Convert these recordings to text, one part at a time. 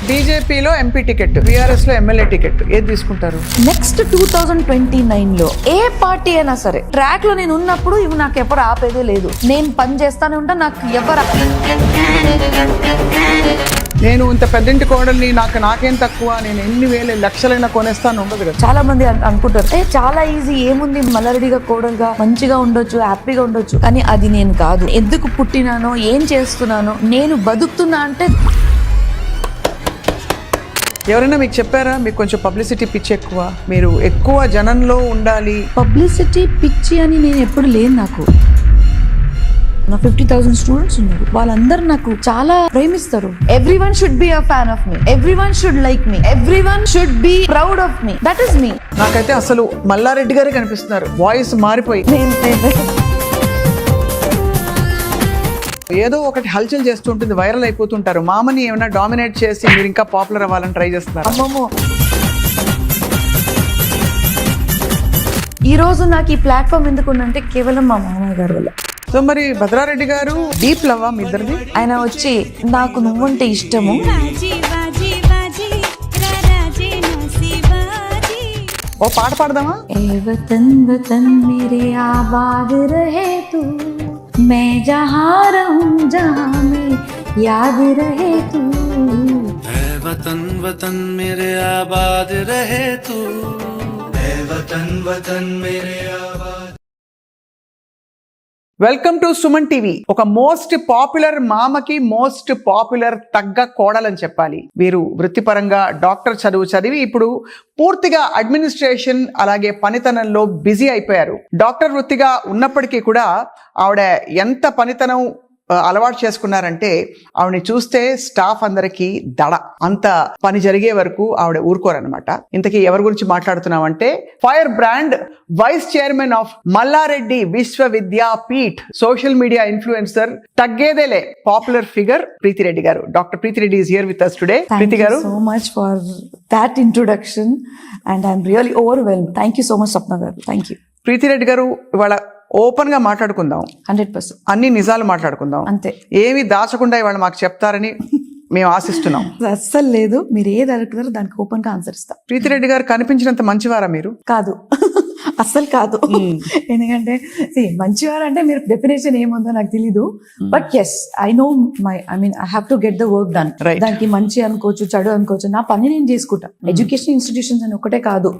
బీజేపీలో MP ticket, BRS లో MLA ticket, ఏది తీసుకుంటారు? నెక్స్ట్ 2029లో ఏ పార్టీ అయినా సరే ట్రాక్ లో నేను ఉన్నప్పుడు ఇవి నాకు ఎవరు ఆపేదే లేదు. నేను పని చేస్తానే ఉంటా, నాకు ఎవరు నేను ఇంత పెద్దంటి కోడల్ని, నాకేం తక్కువ, నేను ఎన్ని వేల లక్షలైనా కొనేస్తాను ఉండదు కదా. చాలా మంది అనుకుంటారు చాలా ఈజీ, ఏముంది మల్లారెడ్డిగా కోడలుగా మంచిగా ఉండొచ్చు, హ్యాపీగా ఉండొచ్చు. కానీ అది నేను కాదు. ఎందుకు పుట్టినానో, ఏం చేస్తున్నానో, నేను బతుకుతున్నా అంటే. ఎవరైనా మీకు చెప్పారా మీకు కొంచెం పబ్లిసిటీ పిచ్చి ఎక్కువ, మీరు ఎక్కువ జనంలో ఉండాలి? పబ్లిసిటీ పిచ్చి అని నేను ఎప్పుడు లేను. నాకు 50,000 స్టూడెంట్స్ ఉన్నారు, వాళ్ళందరూ నాకు చాలా ప్రేమిస్తారు. Everyone should be a fan of me, everyone should like me, everyone should be proud of me. That is me. నాకైతే అసలు మల్లారెడ్డి గారే కనిపిస్తున్నారు, వాయిస్ మారిపోయి. ఏదో ఒకటి హల్చల్ చేస్తూ ఉంటుంది, వైరల్ అయిపోతుంటారు. మామని ఏమైనా డామినేట్ చేసి మీరు ఇంకా పాపులర్ అవ్వాలని ట్రై చేస్తున్నారు? అమ్మమ్మో, ఈ రోజు నాకు ఈ ప్లాట్ఫామ్ ఎందుకు ఉందంటే కేవలం మా మామయ్య గారి వల్ల. సో మరి భద్రారెడ్డి గారు డీప్ లవ్ మీ ఇద్దరిది? ఆయన వచ్చి నాకు నువ్వంటే ఇష్టము, ఓ పాట పాడదామా? ఏ వతన్ వతన్ మేరే ఆబాద్ రహే తూ, मैं जहाँ रहूं जहाँ में याद रहे तू, ऐ वतन वतन मेरे आबाद रहे तू, ऐ वतन वतन मेरे आबाद. Welcome to Suman TV. ఒక మోస్ట్ పాపులర్ మామకి మోస్ట్ పాపులర్ తగ్గ కోడలని చెప్పాలి. వీరు వృత్తిపరంగా డాక్టర్ చదువు చదివి ఇప్పుడు పూర్తిగా అడ్మినిస్ట్రేషన్ అలాగే పనితనంలో బిజీ అయిపోయారు. డాక్టర్ వృత్తిగా ఉన్నప్పటికీ కూడా ఆవిడ ఎంత పనితనం అలవాటు చేసుకున్నారంటే ఆవిడని చూస్తే స్టాఫ్ అందరికీ దడ, అంత పని జరిగే వరకు ఆవిడ ఊరుకోరనమాట. ఇంతకీ ఎవరి గురించి మాట్లాడుతున్నామంటే fire brand vice chairman of Malla Reddy Vishwavidyapeeth, social media influencer, తగ్గేదేలే పాపులర్ ఫిగర్ ప్రీతిరెడ్డి గారు. Doctor Preethi Reddy is here with us today. Preethi గారు, so much for that introduction and I'm really overwhelmed. Thank you so much Sapna garu. Thank you. Preethi Reddy గారు, ఇవాళ open గా మాట్లాడుకుందాం, 100%. అన్ని నిజాలు మాట్లాడుకుందాం, అంతే, ఏమి దాచకుండా ఇవాళ మాకు చెప్తారని మేము ఆశిస్తున్నాం. అస్సలు లేదు, మీరు ఏది అడుగుతారో దానికి ఓపెన్ గా ఆన్సర్ ఇస్తా. ప్రీతిరెడ్డి గారు కనిపించినంత మంచివారా మీరు? కాదు, అస్సలు కాదు. ఎందుకంటే మంచివారు అంటే మీరు డెఫినేషన్ ఏముందో నాకు తెలీదు. But yes, I know I have to get the work done. దానికి మంచి అనుకోవచ్చు, చెడు అనుకోవచ్చు, నా పని నేను చేసుకుంటా. ఎడ్యుకేషన్ ఇన్స్టిట్యూషన్స్ అని ఒకటే కాదు,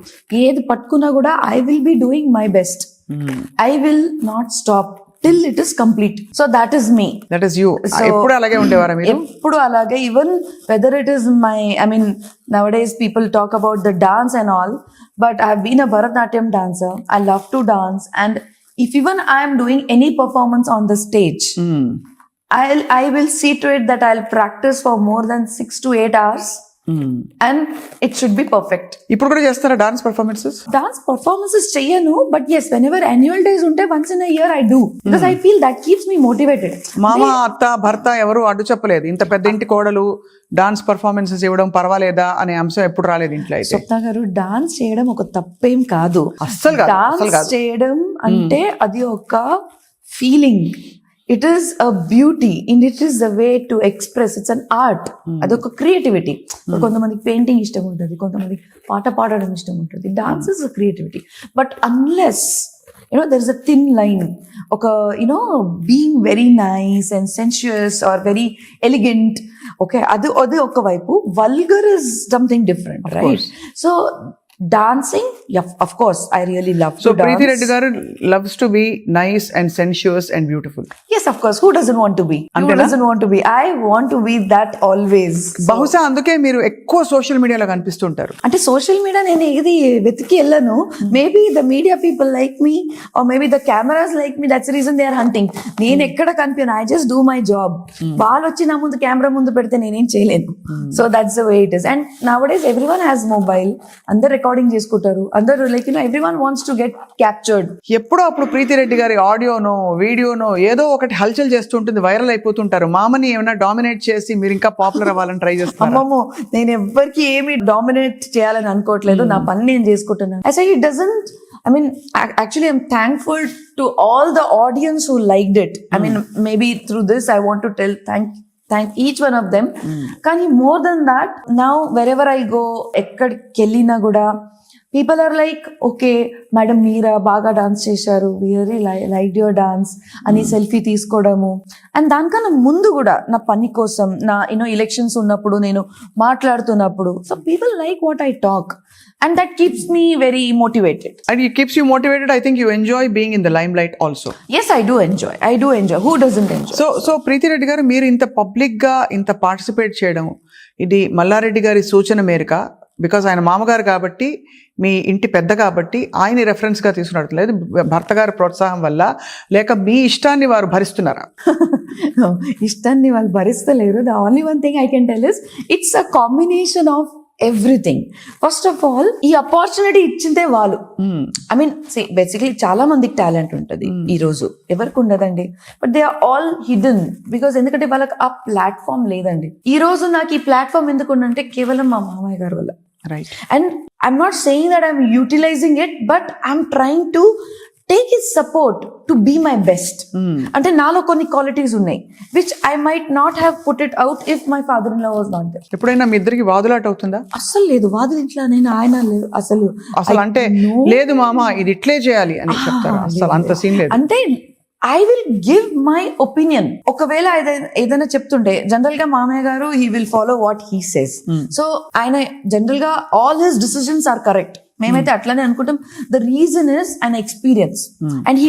ఏది పట్టుకున్నా కూడా I will be doing my best. I will not stop till it is complete. So that is me. That is you. ఎప్పుడు అలాగే ఉండేవారా మీరు? ఎప్పుడు అలాగే. Even whether it is my, nowadays people talk about the dance and all, but I have been a Bharatanatyam dancer. I love to dance, and if even I am doing any performance on the stage, I will see to it that I'll practice for more than 6 to 8 hours. And it should be perfect. ఇప్పుడు కూడా చేస్తారా dance performances? Dance performances చెయ్యను, but yes, whenever annual days ఉంటే once in a year I do, because I feel that keeps me motivated. మామ, అత్త, భర్త ఎవరు అడ్డు చెప్పలేదు, ఇంత పెద్ద ఇంటి కోడలు డాన్స్ పర్ఫార్మెన్సెస్ ఇవ్వడం పర్వాలేదా అనే అంశం ఎప్పుడు రాలేదు ఇంట్లో? అయితే స్వప్న గారు, డాన్స్ చేయడం ఒక తప్పేం కాదు. అస్సలు కాదు. డాన్స్ చేయడం అంటే అది ఒక feeling. It is a beauty and it is the way to express. It's an art. అదొక క్రియేటివిటీ. కొంతమందికి పెయింటింగ్ ఇష్టం ఉంటుంది, కొంతమందికి పాట పాడడం ఇష్టం ఉంటుంది. Dance is a creativity. But unless there is a thin line, ఒక being very nice and sensuous or very elegant, okay, అది ఒక వైపు. Vulgar is something different, right? So dancing, yeah, of course, I really love to dance. So Preeti Garu loves to be nice and sensuous and beautiful. Yes, of course. Who doesn't want to be? Who doesn't want to be? I want to be that always. బహుశా అందుకే మీరు ఎక్కువ social మీడియాలో కనిపిస్తుంటారు. అంటే social media నేను ఏది వెతికి వెళ్ళను. Maybe the media people like me, or maybe the cameras like me. That's reason they are hunting. నేను ఎక్కడ కనిపించను, I just do my job. వాళ్ళు వచ్చి నా ముందు కెమెరా ముందు పెడితే నేనేం చేయలేను. So that's the way it is. And nowadays everyone has mobile, అందరు రికార్డింగ్ చేసుకుంటారు, అందరూ like everyone wants to get captured. ఎప్పుడో అప్పుడు ప్రీతిరెడ్డి గారి ఆడియోనో వీడియోనో ఏదో ఒకటి హల్చల్ చేస్తూ ఉంటుంది, వైరల్ అయిపోతుంటారు. మామని ఏమైనా డామినేట్ చేసి మీరు ఇంకా పాపులర్ అవ్వాలని ట్రై చేస్తారు? అమ్మమ్మో, నేను ఎవ్వరికి ఏమి డామినేట్ చేయాలని అనుకోవట్లేదు, నా పని నేను చేసుకుంటున్నాను. I say it doesn't, actually I'm thankful to all the audience who liked it. Maybe through this I want to tell thank each one of them. కానీ more than that now wherever I go, ఎక్కడికి వెళ్ళినా కూడా people are like, okay madam మీరా బాగా dance చేశారు, very like your dance అని selfie తీసుకోవడము. And దానికన్నా ముందు కూడా నా పని కోసం, నా ఎలక్షన్స్ ఉన్నప్పుడు నేను మాట్లాడుతున్నప్పుడు, so people like what I talk and that keeps me very motivated. And it keeps you motivated. I think you enjoy being in the limelight also. Yes, I do enjoy. Who doesn't enjoy? So Preethi Reddy garu, మీరు ఇంత public గా ఇంత participate చేయడం, ఇది మల్లారెడ్డి గారి సూచన మేరక? Because ఆయన మామగారు కాబట్టి, మీ ఇంటి పెద్ద కాబట్టి ఆయన రెఫరెన్స్ గా తీసుకున్నట్టు లేదు, భర్త గారి ప్రోత్సాహం వల్ల, లేక మీ ఇష్టాన్ని వారు భరిస్తున్నారా? ఇష్టాన్ని వాళ్ళు భరిస్తలేరు. The only one thing I can tell is it's a combination of everything. First of all ఈ ఆపర్చునిటీ ఇచ్చిందే వాళ్ళు. ఐ మీన్ బేసిక్లీ చాలా మందికి టాలెంట్ ఉంటుంది ఈ రోజు, ఎవరికి ఉండదండి. But they are all hidden because ఎందుకంటే వాళ్ళకి ఆ ప్లాట్ఫామ్ లేదండి. ఈ రోజు నాకు ఈ ప్లాట్ఫామ్ ఎందుకు ఉందంటే కేవలం మా మామయ్య గారి వల్ల. Right. And I'm not saying that I'm utilizing it, but I'm trying to take his support to be my best. అంటే నాలో కొన్ని క్వాలిటీస్ ఉన్నాయి which I might not have put it out if my father in law was not there. ఎప్పుడైనా మీ ఇద్దరికి వాదులాట అవుతుందా? అస్సలు లేదు. వాదులు ఇంట్లో నేను ఆయన లేదు అసలు. అంటే లేదు మామ ఇది ఇట్లే చేయాలి అని చెప్తారు, అసలు అంత సీన్ లేదు. అంటే I will give my opinion. ఒకవేళ ఏదైనా చెప్తుంటే జనరల్ గా మామయ్య గారు he will follow what he says. So ఆయన జనరల్ గా all his decisions are correct. మేమైతే అట్లానే అనుకుంటాం. ద రీజన్ ఇస్ ఆయన experience and he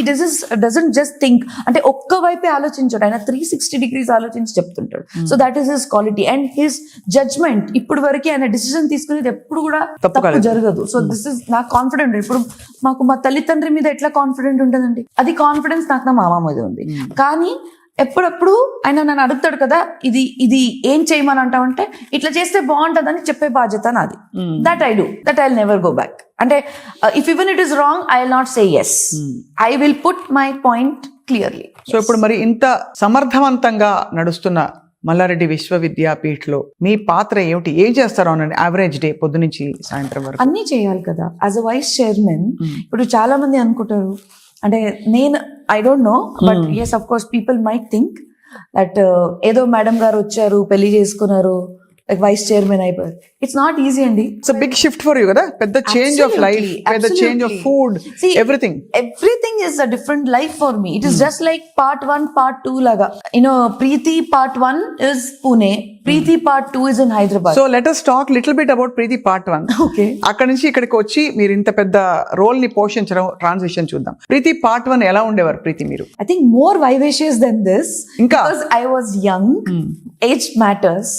doesn't just think, అంటే ఒక్క వైపే ఆలోచించాడు, ఆయన 360 degrees ఆలోచించి చెప్తుంటాడు. So that is his quality and his judgement. ఇప్పుడు వరకు ఆయన డిసిజన్ తీసుకునేది ఎప్పుడు కూడా తప్పు జరగదు. సో దిస్ ఇస్ నాకు కాన్ఫిడెంట్. ఇప్పుడు మాకు మా తల్లిదండ్రి మీద ఎట్లా కాన్ఫిడెంట్ ఉంటుందండి, అది కాన్ఫిడెన్స్ నాకు నా మామ మీద ఉంది. కానీ ఎప్పుడప్పుడు ఆయన నన్ను అడుగుతాడు కదా, ఇది ఏం చేయమని అంటావంటే ఇట్లా చేస్తే బాగుంటుందని చెప్పే బాధ్యత నాది. That I do, that I will never go back. అంటే if even it is wrong I will not say yes, I will put my point clearly. So ఇప్పుడు మరి ఇంత సమర్థవంతంగా నడుస్తున్న మల్లారెడ్డి విశ్వవిద్యాపీఠలో మీ పాత్ర ఏమిటి? ఏం చేస్తారు అనండి యావరేజ్ డే పొద్దు నుంచి సాయంత్రం వరకు? అన్నీ చేయాలి కదా. యాజ్ అ వైస్ చైర్మన్ ఇప్పుడు చాలా మంది అనుకుంటారు, అంటే నేను I don't know, but yes of course people might think that ఏదో మేడం గారు వచ్చారు, పెళ్లి చేసుకున్నారు, లైక్ వైస్ చైర్మన్ అయిపోయారు. ఇట్స్ నాట్ ఈజీ అండి. It's a big shift for you కదా, పెద్ద చేంజ్ ఆఫ్ లైఫ్, పెద్ద change of food, everything is a different life for me. It is just like part 1 part 2 లాగా. Preethi part 1 is Pune, Preethi part 2 is in Hyderabad. So let us talk little bit about Preethi part 1. Okay, అక్కడ నుంచి ఇక్కడికి వచ్చి మీరు ఇంత పెద్ద role ని పోషించడం, ట్రాన్సిషన్ చూద్దాం. ప్రీతి part 1 ఎలా ఉండేవారు ప్రీతి మీరు? I think more vivacious than this. ఇంకా because I was young. Age matters.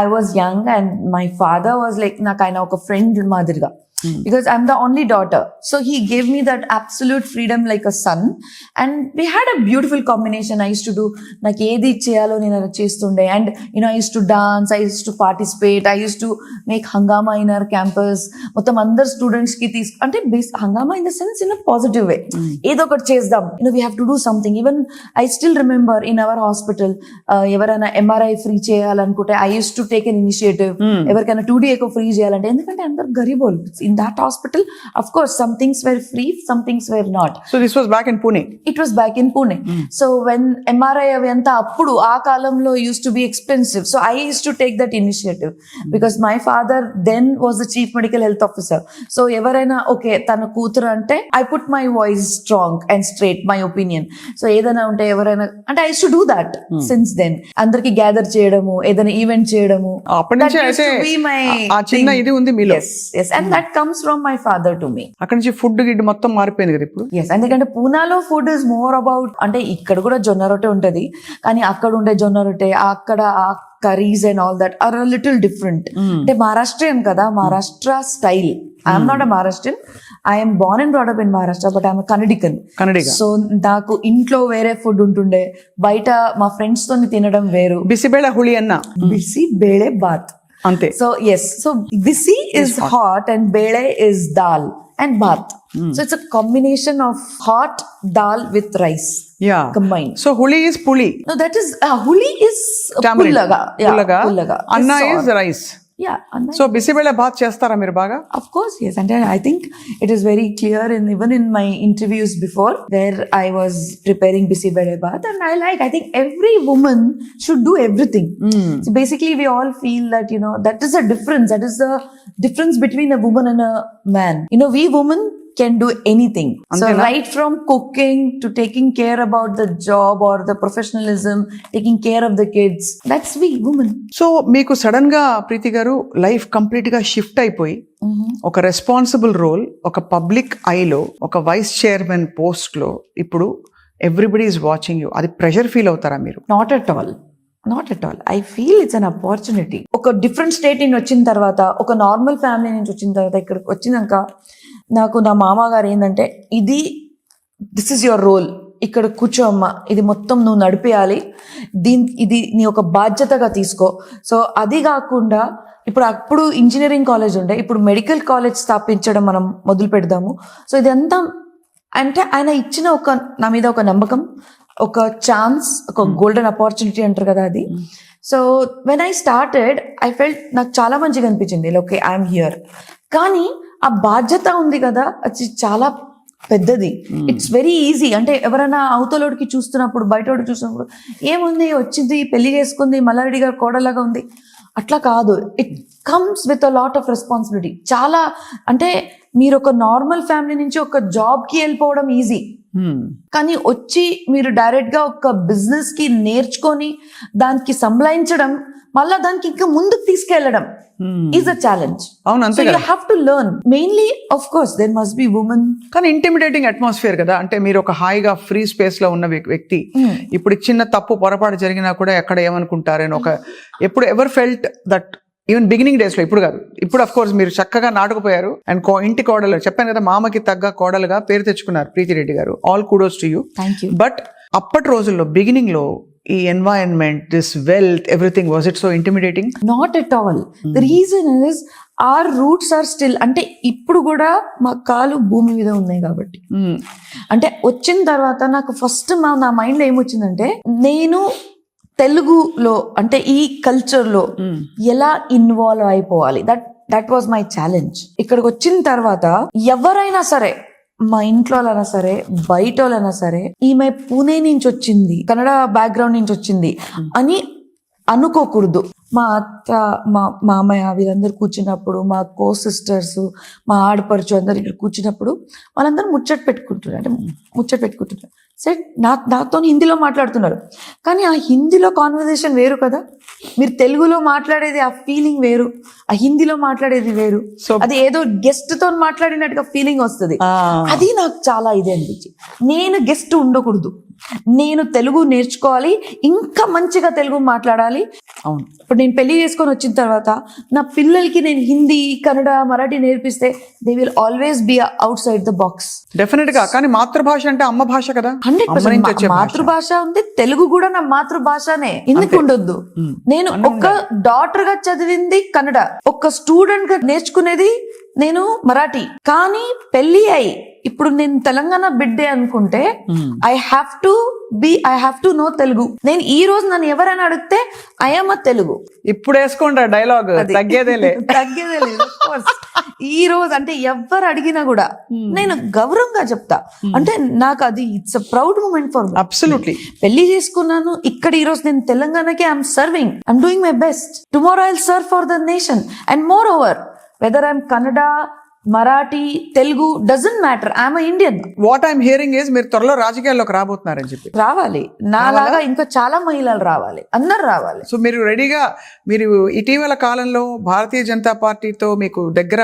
I was young and my father was like నాకు ఆయన ఒక ఫ్రెండ్ మాదిరిగా. Because I'm the only daughter, so he gave me that absolute freedom like a son, and we had a beautiful combination. I used to do నాకు ఏది చేయాలో నేను అది చేస్తుండే, and I used to dance, I used to participate, I used to make hangama in our campus. మొత్తం అందరు students కి అంటే hangama in the sense in a positive way. ఏదో ఒకటి చేద్దాం, we have to do something. Even I still remember in our hospital ఎవరైనా MRI free చేయాలనుకుంటే I used to take an initiative. ఎవరికైనా 2D echo ఫ్రీ చేయాలంటే, ఎందుకంటే అందరు గరీబోలు. In that hospital, of course, some things were free, some things were not. So this was back in Pune? It was back in Pune. So when MRI avanta appudu aa kalamlo used to be expensive, so I used to take that initiative because my father then was the chief medical health officer. So evaraina okay tana kooturu ante I put my voice strong and straight, my opinion. So edana unte evaraina ante I used to do that since then. Andarki gather cheyadamu, edana event cheyadamu, అప్పటి నుంచి అయితే ఆ చిన్న ఇది ఉంది మీలో. Yes, and that comes from my father to me. అక్కడ నుంచి ఫుడ్ గిడ్ మొత్తం మారిపోయింది కదా ఇప్పుడు. Yes, ఎందుకంటే పూనాలో ఫుడ్ ఇస్ మోర్ అబౌట్, అంటే ఇక్కడ కూడా జొన్న రొట్టె ఉంటది, కానీ అక్కడ ఉండే జొన్న రొట్టె, అక్కడ ఆ curries and all that are little different. అంటే మహారాష్ట్రియన్ కదా, Maharashtra style. I'm not a Maharashtrian, I'm born and brought up in Maharashtra, but I'm Kannadigan. So నాకు ఇంట్లో వేరే ఫుడ్ ఉంటుండే, బయట మా ఫ్రెండ్స్ తోని తినడం వేరు. బిసిబేళ హుళి అన్న, బిసి బేళే బాత్ అంతే. So yes, so bisi is hot and bele is dal and bath. So it's a combination of hot dal with rice. Yeah, combined. So huli is puli. No, that is huli is pullaga. Yeah, pullaga. Anna is rice. Yeah, and so bisi bele bath చేస్తారా మీరు బాగా? of course, yes. And I think it is very clear even in my interviews before where I was preparing Bisi Bede Bath, and I think every woman should do everything. So basically we all feel that, that is a difference. That is the difference between a woman and a man. We women can do anything. So Antena? right from cooking to taking care about the job or the professionalism, taking care of the kids, that's we women. So మీకు sudden గా ప్రీతి గారు life complete గా shift అయిపోయి ఒక responsible role, ఒక public ఐలో, ఒక vice chairman post లో ఇప్పుడు ఎవ్రీబడి ఈజ్ వాచింగ్ యూ. అది ప్రెషర్ ఫీల్ అవుతారా మీరు? Not at all. Not at all. I feel it's an opportunity. ఒక డిఫరెంట్ స్టేట్ నుంచి వచ్చిన తర్వాత, ఒక నార్మల్ ఫ్యామిలీ నుంచి వచ్చిన తర్వాత ఇక్కడికి వచ్చినాక నాకు నా మామగారు ఏంటంటే, దిస్ ఇస్ యువర్ రోల్, ఇక్కడ కూర్చో అమ్మా, ఇది మొత్తం నువ్వు నడిపేయాలి, ఇది నీ ఒక బాధ్యతగా తీసుకో. సో అది కాకుండా అప్పుడు ఇంజనీరింగ్ కాలేజ్ ఉండే, ఇప్పుడు మెడికల్ కాలేజ్ స్థాపించడం మనం మొదలు పెడదాము. సో ఇదంతా అంటే ఆయన ఇచ్చిన నా మీద ఒక నమ్మకం, ఒక ఛాన్స్, ఒక గోల్డెన్ ఆపర్చునిటీ అంటారు కదా అది. So when I started I felt, నాకు చాలా మంచిగా అనిపించింది, ఓకే ఐఎమ్ హియర్. కానీ ఆ బాధ్యత ఉంది కదా, అది చాలా పెద్దది. It's very easy. అంటే ఎవరైనా అవతలోడికి చూస్తున్నప్పుడు, బయటోడికి చూస్తున్నప్పుడు ఏముంది, వచ్చింది, పెళ్లి చేసుకుంది, మల్లారెడ్డి గారు కోడలాగా ఉంది, అట్లా కాదు. It comes with a lot of responsibility. చాలా అంటే మీరు ఒక నార్మల్ ఫ్యామిలీ నుంచి ఒక జాబ్కి వెళ్ళిపోవడం ఈజీ, కానీ వచ్చి మీరు డైరెక్ట్ గా ఒక బిజినెస్ కి నేర్చుకొని దానికి సంభాయించడం, మళ్ళా దానికి ఇంకా ముందుకు తీసుకెళ్లడం ఈజ్ అ ఛాలెంజ్. అవును, అంతే. You have to learn. Mainly of course there must be women. కానీ ఇంటిమిడేటింగ్ అట్మాస్ఫియర్ కదా, అంటే మీరు ఒక హాయిగా ఫ్రీ స్పేస్ లో ఉన్న వ్యక్తి, ఇప్పుడు చిన్న తప్పు పొరపాటు జరిగినా కూడా ఎక్కడ ఏమనుకుంటారని ఎప్పుడు ever felt that? Even beginning days లో, ఇప్పుడు కాదు, ఇప్పుడు అఫ్ కోర్స్ మీరు చక్కగా నాటుకుపోయారు. అండ్ ఇంటి కోడలు చెప్పాను కదా, మామకి తగ్గ కోడలుగా పేరు తెచ్చుకున్నారు ప్రీతి రెడ్డి గారు. All kudos to you. Thank you. But అప్పటి రోజుల్లో బిగినింగ్ లో ఈ environment, this wealth, everything, was it so intimidating? Not at all. The reason is our roots are still, అంటే ఇప్పుడు కూడా మా కాలు భూమి మీద ఉన్నాయి కాబట్టి. అంటే వచ్చిన తర్వాత నాకు ఫస్ట్ నా మైండ్ లో ఏమొచ్చిందంటే, నేను తెలుగులో అంటే ఈ కల్చర్ లో ఎలా ఇన్వాల్వ్ అయిపోవాలి, దట్ వాజ్ మై ఛాలెంజ్. ఇక్కడికి వచ్చిన తర్వాత ఎవరైనా సరే, మా ఇంట్లో వాళ్ళైనా సరే, బయట వాళ్ళైనా సరే, ఈమె పూణే నుంచి వచ్చింది, కన్నడ బ్యాక్గ్రౌండ్ నుంచి వచ్చింది అని అనుకోకూడదు. మా అత్త, మా మామయ్య వీళ్ళందరూ కూర్చున్నప్పుడు, మా కో సిస్టర్స్, మా ఆడపడుచు అందరు ఇక్కడ కూర్చున్నప్పుడు వాళ్ళందరూ ముచ్చట పెట్టుకుంటున్నారు. సరే, నాతో హిందీలో మాట్లాడుతున్నారు, కానీ ఆ హిందీలో కాన్వర్జేషన్ వేరు కదా. మీరు తెలుగులో మాట్లాడేది ఆ ఫీలింగ్ వేరు, ఆ హిందీలో మాట్లాడేది వేరు. అది ఏదో గెస్ట్ తో మాట్లాడినట్టుగా ఫీలింగ్ వస్తుంది. అది నాకు చాలా ఇది అనిపించింది. నేను గెస్ట్ ఉండకూడదు, నేను తెలుగు నేర్చుకోవాలి, ఇంకా మంచిగా తెలుగు మాట్లాడాలి. అవును. ఇప్పుడు నేను పెళ్లి చేసుకొని వచ్చిన తర్వాత నా పిల్లలకి నేను హిందీ, కన్నడ, మరాఠీ నేర్పిస్తే they will always be out side the box. Definite గా. కానీ మాతృభాష అంటే అమ్మ భాష కదా, 100% మాతృభాష ఉంది. తెలుగు కూడా నా మాతృభాషనే, ఎందుకు ఉండొద్దు? నేను ఒక డాక్టర్ గా చదివింది కన్నడ, ఒక స్టూడెంట్ గా నేర్చుకునేది నేను మరాఠీ. కానీ పెళ్లి అయి ఇప్పుడు నేను తెలంగాణ బిడ్డే అనుకుంటే I have to know Telugu. నేను ఈ రోజు నన్ను ఎవరైనా అడిగితే ఐఎమ్ అ తెలుగు. ఇప్పుడు వేసుకోండి డైలాగ్, తగ్గేదే లేదు. ఈ రోజు అంటే ఎవరు అడిగినా కూడా నేను గౌరవంగా చెప్తా. అంటే నాకు అది it's a proud moment for me. Absolutely. పెళ్లి చేసుకున్నాను ఇక్కడ, ఈ రోజు నేను తెలంగాణకి I'm serving, I'm doing my best. Tomorrow I will serve for the nation. And moreover, whether I'm Kannada, Marathi, Telugu, doesn't matter, I'm Indian. What I'm hearing is మీరు త్వరలో రాజకీయాల్లోకి రాబోతున్నారని చెప్పి. రావాలి, నాలాగా ఇంకా చాలా మహిళలు రావాలి, అందరు రావాలి. సో మీరు రెడీగా, మీరు ఇటీవల కాలంలో భారతీయ జనతా పార్టీతో మీకు దగ్గర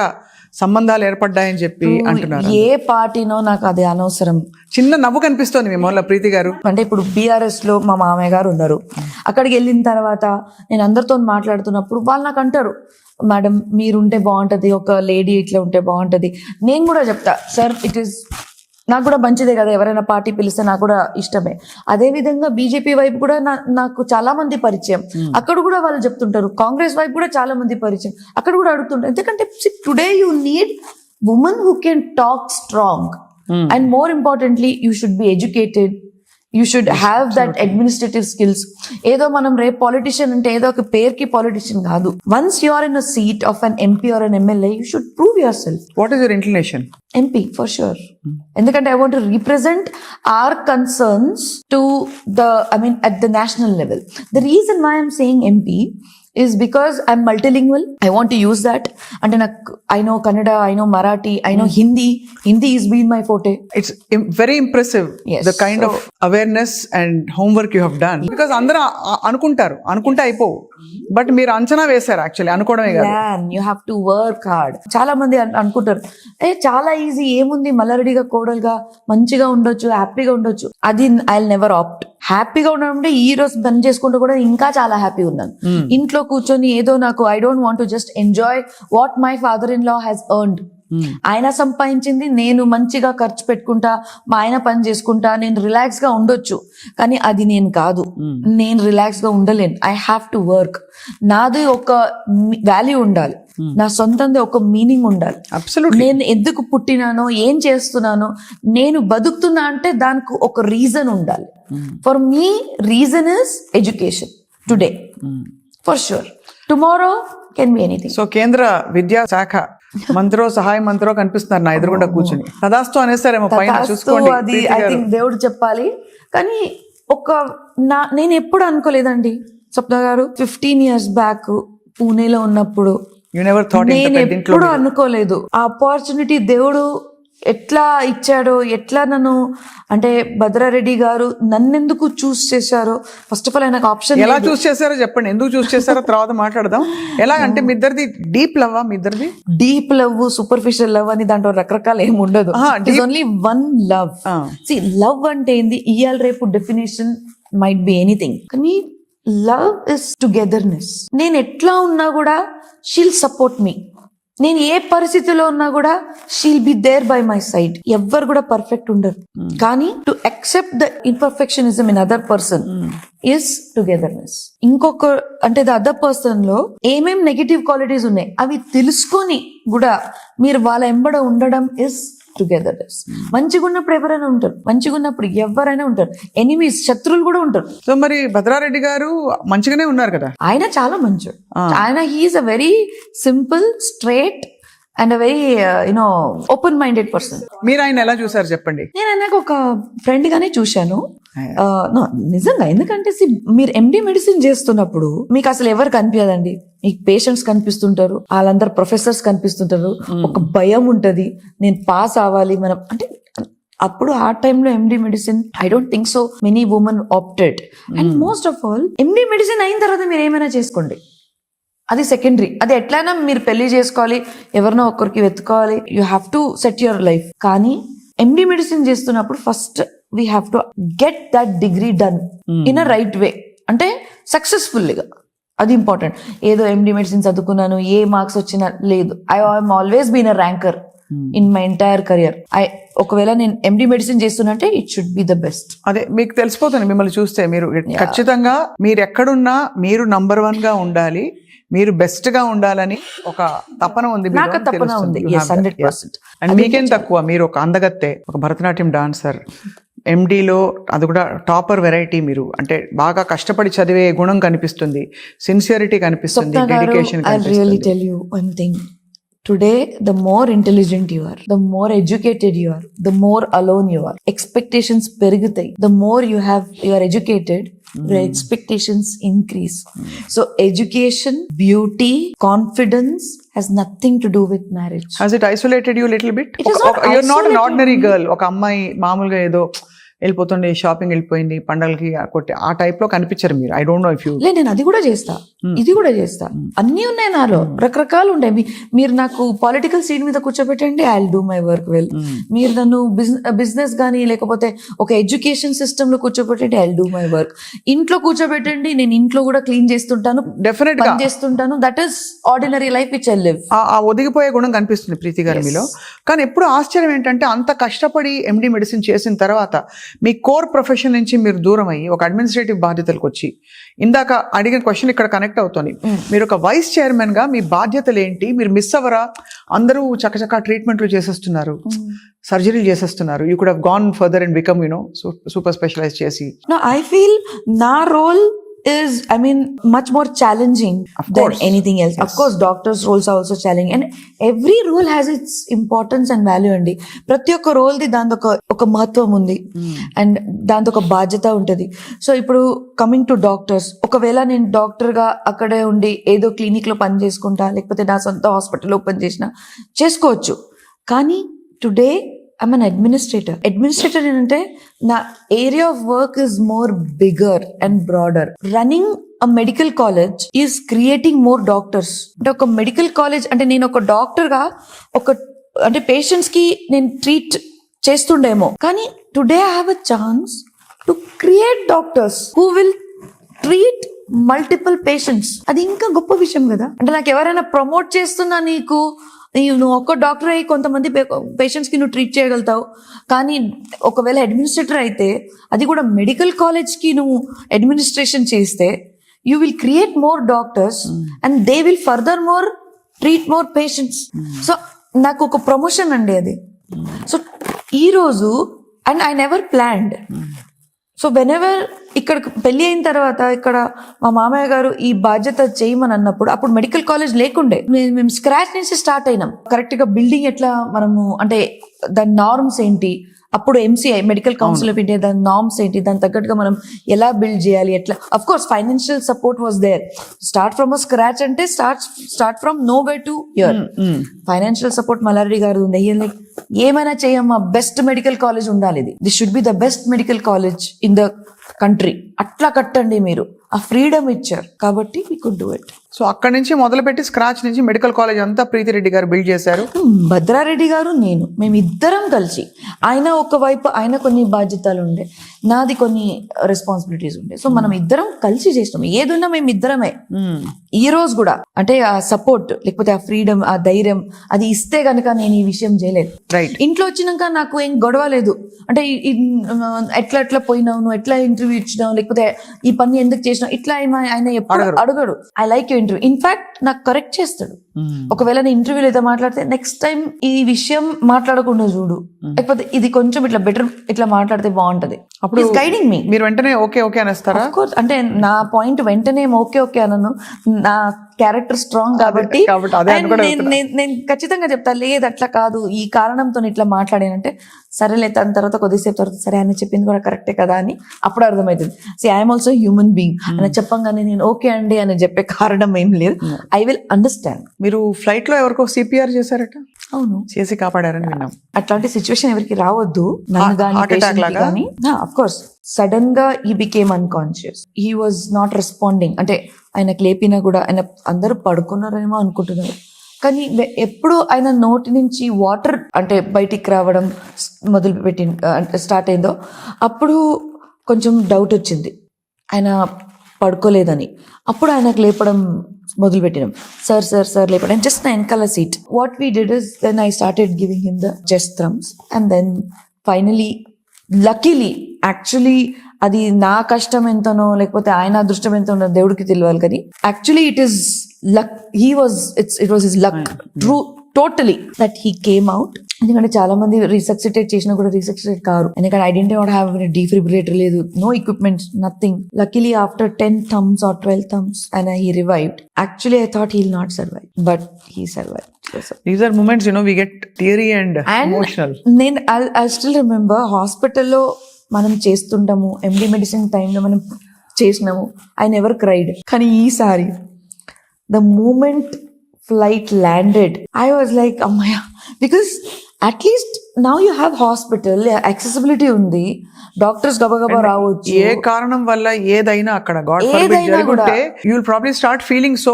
సంబంధాలు ఏర్పడ్డాయని చెప్పి అంటున్నారు. ఏ పార్టీనో నాకు అది అనవసరం. చిన్న నవ్వు కనిపిస్తోంది మీ మొదల ప్రీతి గారు. అంటే ఇప్పుడు బీఆర్ఎస్ లో మా మామయ్య గారు ఉన్నారు. అక్కడికి వెళ్ళిన తర్వాత నేను అందరితో మాట్లాడుతున్నప్పుడు వాళ్ళు నాకు అంటారు, మేడం మీరుంటే బాగుంటది, ఒక లేడీ ఇట్లా ఉంటే బాగుంటది. నేను కూడా చెప్తా, సార్ నాకు కూడా మంచిదే కదా, ఎవరైనా పార్టీ పిలిస్తే నాకు కూడా ఇష్టమే. అదే విధంగా బీజేపీ వైపు కూడా నాకు చాలా మంది పరిచయం, అక్కడ కూడా వాళ్ళు చెప్తుంటారు. కాంగ్రెస్ వైపు కూడా చాలా మంది పరిచయం, అక్కడ కూడా అడుగుతుంటారు. ఎందుకంటే today you need women who can talk strong, and more importantly you should be educated, you should have that administrative skills. ఏదో మనం రేపు పాలిటిషియన్ అంటే ఏదో ఒక పేరుకి పాలిటిషియన్ కాదు. Once you are in a seat of an MP or an MLA, you should prove yourself. What is your inclination? MP for sure. ఎందుకంటే I want to represent our concerns to at the national level. The reason why I'm saying MP is because I'm multilingual. I want to use that. And I know Kannada, I know Marathi, I know Hindi. Hindi has been my forte. It's very impressive. Yes. The kind of awareness and homework you have done. Because అందరూ అనుకుంటే అయిపోవు. But మీరు అంచనా వేశారు actually, అనుకోవడమే కాదు. You have to work hard. చాలా మంది అనుకుంటారు చాలా ఈజీ, ఏముంది మల్లారెడ్డిగా కోడలుగా మంచిగా ఉండొచ్చు, హ్యాపీగా ఉండొచ్చు. అది ఐ నెవర్ ఆప్ట్. హ్యాపీగా ఉండడం అంటే ఈ రోజు పని చేసుకుంటూ కూడా ఇంకా చాలా హ్యాపీ ఉన్నాను. ఇంట్లో కూర్చొని ఏదో నాకు I don't want to just enjoy what my father in law has earned. ఆయన సంపాదించింది నేను మంచిగా ఖర్చు పెట్టుకుంటా, మా ఆయన పని చేసుకుంటా, నేను రిలాక్స్ గా ఉండొచ్చు. కానీ అది నేను కాదు, నేను రిలాక్స్ గా ఉండలేను. I have to work. నాది ఒక వాల్యూ ఉండాలి, నా సొంతంది ఒక మీనింగ్ ఉండాలి. నేను ఎందుకు పుట్టినానో, ఏం చేస్తున్నానో, నేను బతుకుతున్నా అంటే దానికి ఒక రీజన్ ఉండాలి. For me reason is education today for sure. Tomorrow can be anything. So కేంద్ర విద్యా శాఖ మంత్రో సహాయ మంత్రో కనిపిస్తున్నారు నా ఎదురుగుండా కూర్చుని. తదాస్తు అనేసారేమో పైన చూసుకోండి. అది ఐ థింక్ దేవుడు చెప్పాలి. కానీ నేను ఎప్పుడు అనుకోలేదండి స్వప్న గారు, 15 years బ్యాక్ పూణేలో ఉన్నప్పుడు నేను ఎప్పుడు అనుకోలేదు ఆ ఆపర్చునిటీ దేవుడు ఎట్లా ఇచ్చాడో, ఎట్లా నన్ను అంటే భద్రారెడ్డి గారు నన్నెందుకు చూస్ చేశారో. ఫస్ట్ ఆఫ్ ఆల్ ఆయనకు ఆప్షన్ ఎలా చూస్ చేశారో చెప్పండి, ఎందుకు చూస్ చేశారో తర్వాత మాట్లాడదాం. ఎలా అంటే మీ ఇద్దరిది డీప్ లవ్? మీ ఇద్దరిది డీప్ లవ్, సూపర్ఫిషియల్ లవ్ అని దాంట్లో రకరకాల ఏమి ఉండదు. Only one love. లవ్ అంటే ఏంది, ఇయాల రేపు డెఫినేషన్ మైట్ బి ఎనీథింగ్, కానీ లవ్ ఇస్ టుగెదర్నెస్. నేను ఎట్లా ఉన్నా కూడా షీల్ సపోర్ట్ మీ. నేను ఏ పరిస్థితిలో ఉన్నా కూడా she'll be there by my side. ఎవ్వరు కూడా పర్ఫెక్ట్ ఉండరు, కానీ to accept the imperfectionism in other person is togetherness. ఇంకొక అంటే ద అదర్ పర్సన్ లో ఏమేం నెగటివ్ క్వాలిటీస్ ఉన్నాయి అవి తెలుసుకొని కూడా మీరు వాళ్ళ ఎంబడ ఉండడం ఇస్ టుగెదర్నెస్. మంచిగా ఉన్నప్పుడు ఎవరైనా ఉంటారు, మంచిగా ఉన్నప్పుడు ఎవరైనా ఉంటారు. ఎనిమీస్, శత్రువులు కూడా ఉంటారు. సో మరి భద్రారెడ్డి గారు మంచిగానే ఉన్నారు కదా? ఆయన చాలా మంచోడు. ఆయన he is a very simple, straight and a very open minded person. మీరు ఆయన ఎలా చూసారు చెప్పండి? నేను ఆయనకు ఒక ఫ్రెండ్ గానే చూశాను. నిజంగా, ఎందుకంటే మీరు ఎండి మెడిసిన్ చేస్తున్నప్పుడు మీకు అసలు ఎవరు కనిపించదండి. మీకు పేషెంట్స్ కనిపిస్తుంటారు, వాళ్ళందరూ ప్రొఫెసర్స్ కనిపిస్తుంటారు. ఒక భయం ఉంటది, నేను పాస్ అవ్వాలి మనం అంటే. అప్పుడు ఆ టైంలో MD medicine I don't think so many women opted. And most of all MD medicine అయిన తర్వాత మీరు ఏమైనా చేసుకోండి, అది సెకండరీ. అది ఎట్లయినా మీరు పెళ్లి చేసుకోవాలి, ఎవరినో ఒకరికి వెతుకోవాలి, you have to set your life. కానీ ఎండి మెడిసిన్ చేస్తున్నప్పుడు first we have to get that degree done in a right way, అంటే సక్సెస్ఫుల్గా. అది ఇంపార్టెంట్. ఏదో ఎండి మెడిసిన్ చదువుకున్నాను, ఏ మార్క్స్ వచ్చినా లేదు. I have always been a ranker in my entire career. ఒకవేళ నేను ఎండి మెడిసిన్ చేస్తున్నట్టే it should be the best. అదే మీకు తెలిసిపోతుంది మిమ్మల్ని చూస్తే. మీరు ఖచ్చితంగా మీరు ఎక్కడున్నా మీరు నంబర్ 1 గా ఉండాలి, మీరు బెస్ట్ గా ఉండాలని ఒక తపన ఉంది. నాకు తపన ఉంది 100%. అండ్ మీకేం తక్కువ, మీరు ఒక అందగత్తే, ఒక భరతనాట్యం డాన్సర్, ఎండిలో అది కూడా టాపర్ వెరైటీ. మీరు అంటే బాగా కష్టపడి చదివే గుణం కనిపిస్తుంది, సిన్సియరిటీ కనిపిస్తుంది, డెడికేషన్ కనిపిస్తుంది. Today, the more intelligent you are, the more educated you are, the more alone you are. Expectations perigutai. The more you are educated, your expectations increase. So education, beauty, confidence has nothing to do with marriage. Has it isolated you a little bit? It is not You're not an ordinary girl. ఒక అమ్మాయి మామూలుగా ఏదో వెళ్ళిపోతుండే, shopping వెళ్ళిపోయింది, పండగలకి కొట్టి ఆ type లో కనిపించారు మీరు. I don't no if you. నేను అది కూడా చేస్తా, ఇది కూడా చేస్తా, అన్నీ ఉన్నాయి నాలో, రకరకాలు ఉంటాయి. మీరు నాకు పొలిటికల్ సీట్ మీద కూర్చోబెట్టండి, I will do my work well. మీరు నన్ను బిజినెస్ కానీ లేకపోతే ఒక ఎడ్యుకేషన్ సిస్టమ్ లో కూర్చోబెట్టండి, I will do my work. ఇంట్లో కూర్చోబెట్టండి, నేను ఇంట్లో కూడా క్లీన్ చేస్తుంటాను, డెఫినెట్ గా చేస్తుంటాను. That is ordinary life which I live. ఆ ఒదిగిపోయే గుణం కనిపిస్తుంది ప్రీతి గారి మీలో. కానీ ఎప్పుడు ఆశ్చర్యం ఏంటంటే అంత కష్టపడి ఎండి మెడిసిన్ చేసిన తర్వాత మీ కోర్ ప్రొఫెషన్ నుంచి మీరు దూరం అయ్యి ఒక అడ్మినిస్ట్రేటివ్ బాధ్యతలకు వచ్చి, ఇందాక అడిగిన క్వశ్చన్ ఇక్కడ కనెక్ట్ అవుతుంది. మీరు ఒక వైస్ చైర్మన్ గా మీ బాధ్యతలు ఏంటి? మీరు మిస్ అవ్వరా? అందరూ చక్కచక్క ట్రీట్మెంట్లు చేసేస్తున్నారు, సర్జరీలు చేసేస్తున్నారు. You could have gone further and become super specialize చేసి. No, I feel na role is, I mean, much more challenging than course. anything else. Of course, doctors' roles are also challenging, and every role has its importance and value అండి. ప్రతి ఒక్క role the దాని ఒక మహత్వం ఉంది and దాంతో ఒక బాధ్యత ఉంటుంది. సో ఇప్పుడు కమింగ్ టు డాక్టర్స్, ఒకవేళ నేను డాక్టర్ గా అక్కడే ఉండి ఏదో క్లినిక్ లో పని చేసుకుంటా, లేకపోతే నా సొంత హాస్పిటల్ ఓపెన్ చేసినా చేసుకోవచ్చు. కానీ today I'm an administrator. Administrator ఏంటంటే నా area of work is more bigger and broader. Running a medical college is creating more doctors. అంటే ఒక మెడికల్ కాలేజ్ అంటే నేను ఒక డాక్టర్ గా అంటే పేషెంట్స్ కి నేను ట్రీట్ చేస్తుండేమో, కానీ today I have a chance to create doctors who will treat multiple patients. అది ఇంకా గొప్ప విషయం కదా. అంటే నాకు ఎవరైనా ప్రమోట్ చేస్తున్నా, నువ్వు ఒక్క డాక్టర్ అయ్యి కొంతమంది పేషెంట్స్ కి నువ్వు ట్రీట్ చేయగలుగుతావు, కానీ ఒకవేళ అడ్మినిస్ట్రేటర్ అయితే, అది కూడా మెడికల్ కాలేజ్ కి నువ్వు అడ్మినిస్ట్రేషన్ చేస్తే, you will create more doctors and they will further more treat more patients. So నాకు ఒక ప్రమోషన్ అండి అది. సో ఈరోజు and I never planned. So whenever ఇక్కడ పెళ్లి అయిన తర్వాత ఇక్కడ మా మామయ్య గారు ఈ బాధ్యత చేయమని అన్నప్పుడు, అప్పుడు మెడికల్ కాలేజ్ లేకుండే, మేము స్క్రాచ్ నుంచి స్టార్ట్ అయినాం. కరెక్ట్ గా బిల్డింగ్ ఎట్లా మనము అంటే దాని నార్మ్స్ ఏంటి, అప్పుడు MCI medical council of India దాని నార్మ్స్ ఏంటి, దాని తగ్గట్టుగా మనం ఎలా బిల్డ్ చేయాలి, ఎట్లా. Of course financial support was there. Start from a scratch అంటే start from no way to here. Financial support Malla Reddy గారు ఉంది. లైక్ ఏమైనా చేయమ్మా, బెస్ట్ మెడికల్ కాలేజ్ ఉండాలి, this should be the best medical college in the country, అట్లా కట్టండి మీరు, ఆ ఫ్రీడమ్ ఇచ్చారు కాబట్టి we could do it. So అక్కడి నుంచి మొదలుపెట్టి స్క్రాచ్ నుంచి మెడికల్ కాలేజ్ అంతా ప్రీతిరెడ్డి గారు బిల్డ్ చేశారు. భద్రారెడ్డి గారు నేను మేమిద్దరం కలిసి, ఆయన ఒకవైపు ఆయన కొన్ని బాధ్యతలు ఉండే, నాది కొన్ని రెస్పాన్సిబిలిటీస్ ఉండే. సో మనం ఇద్దరం కలిసి చేసినాం. ఏదున్నా మేము ఇద్దరమే. ఈ రోజు కూడా అంటే ఆ సపోర్ట్ లేకపోతే ఆ ఫ్రీడమ్, ఆ ధైర్యం అది ఇస్తే గనక నేను ఈ విషయం చేయలేదు. రైట్. ఇంట్లో వచ్చినాక నాకు ఏం గొడవ లేదు. అంటే ఎట్లా పోయినావు, నువ్వు ఎట్లా ఇంటర్వ్యూ ఇచ్చినావు, లేకపోతే ఈ పని ఎందుకు చేసినావు, ఇట్లా ఆయన ఎప్పుడు అడగడు. I like you interview. In fact నాకు కరెక్ట్ చేస్తాడు. ఒకవేళ నేను ఇంటర్వ్యూలో ఏదో మాట్లాడితే నెక్స్ట్ టైం ఈ విషయం మాట్లాడకుండా చూడు, లేకపోతే ఇది కొంచెం ఇట్లా బెటర్ ఇట్లా మాట్లాడితే బాగుంటది. అప్పుడు గైడింగ్ మీ. మీరు వెంటనే ఓకే ఓకే అనేస్తారా? అంటే నా పాయింట్ వెంటనే ఓకే అనను. నా క్యారెక్టర్ స్ట్రాంగ్ కాబట్టి నేను ఖచ్చితంగా చెప్తా, లేదు అట్లా కాదు, ఈ కారణంతో ఇట్లా మాట్లాడానంటే సరేలే, దాని తర్వాత కొద్దిసేపు తర్వాత సరే ఆయన చెప్పింది కూడా కరెక్టే కదా అని అప్పుడు అర్థమవుతుంది. So I'm also human being అని చెప్పంగానే నేను ఓకే అండి అని చెప్పే కారణం ఏం లేదు. I will understand. మీరు ఫ్లైట్ లో ఎవరికో సిపిఆర్ చేశారట? అవును, చేసి కాపాడారని విన్నాం. అట్లాంటి సిచ్యువేషన్ ఎవరికి రావద్దు, కానీ అఫ్ కోర్స్ సడన్ గా he became unconscious. He was not responding. అంటే ఆయనకు లేపినా కూడా ఆయన అందరూ పడుకున్నారేమో అనుకుంటున్నారు, కానీ ఎప్పుడు ఆయన నోటి నుంచి వాటర్ అంటే బయటికి రావడం మొదలుపెట్టి స్టార్ట్ అయిందో అప్పుడు కొంచెం డౌట్ వచ్చింది ఆయన పడుకోలేదని. అప్పుడు ఆయనకు లేపడం మొదలుపెట్టినాం. సార్ లేపడం జస్ట్ నా వెనకాల seat. What we did is then I started giving him the chest thrusts and then finally luckily, actually అది నా కష్టం ఎంతనో లేకపోతే ఆయన అదృష్టం ఎంత ఉన్నో దేవుడికి తెలియాలి, కానీ actually it is luck. It was his luck true totally that he came out. ఎందుకంటే చాలా మంది రీసక్సిటేట్ చేసినా కూడా రీసక్సిటేట్ కారు, ఎందుకంటే I didn't not have defibrillator లేదు, no equipment, nothing. Luckily after 10 thumbs or 12 thumbs and he revived. Actually I thought he'll not survive, but he survived. These are moments, we get teary and emotional. I still remember హాస్పిటల్లో మనం చేస్తుంటాము, ఎండి medicine టైంలో మనం చేసినాము, I never cried. కానీ ఈసారి the moment flight landed I was like అమ్మయ్య, because at least now you have hospital, accessibility ఉంది, డాక్టర్స్ గబగబా రావచ్చు. ఏ కారణం వల్ల ఏదైనా అక్కడ గాడ్ ఫర్బిడ్ జరుగుంటే you will probably start feeling so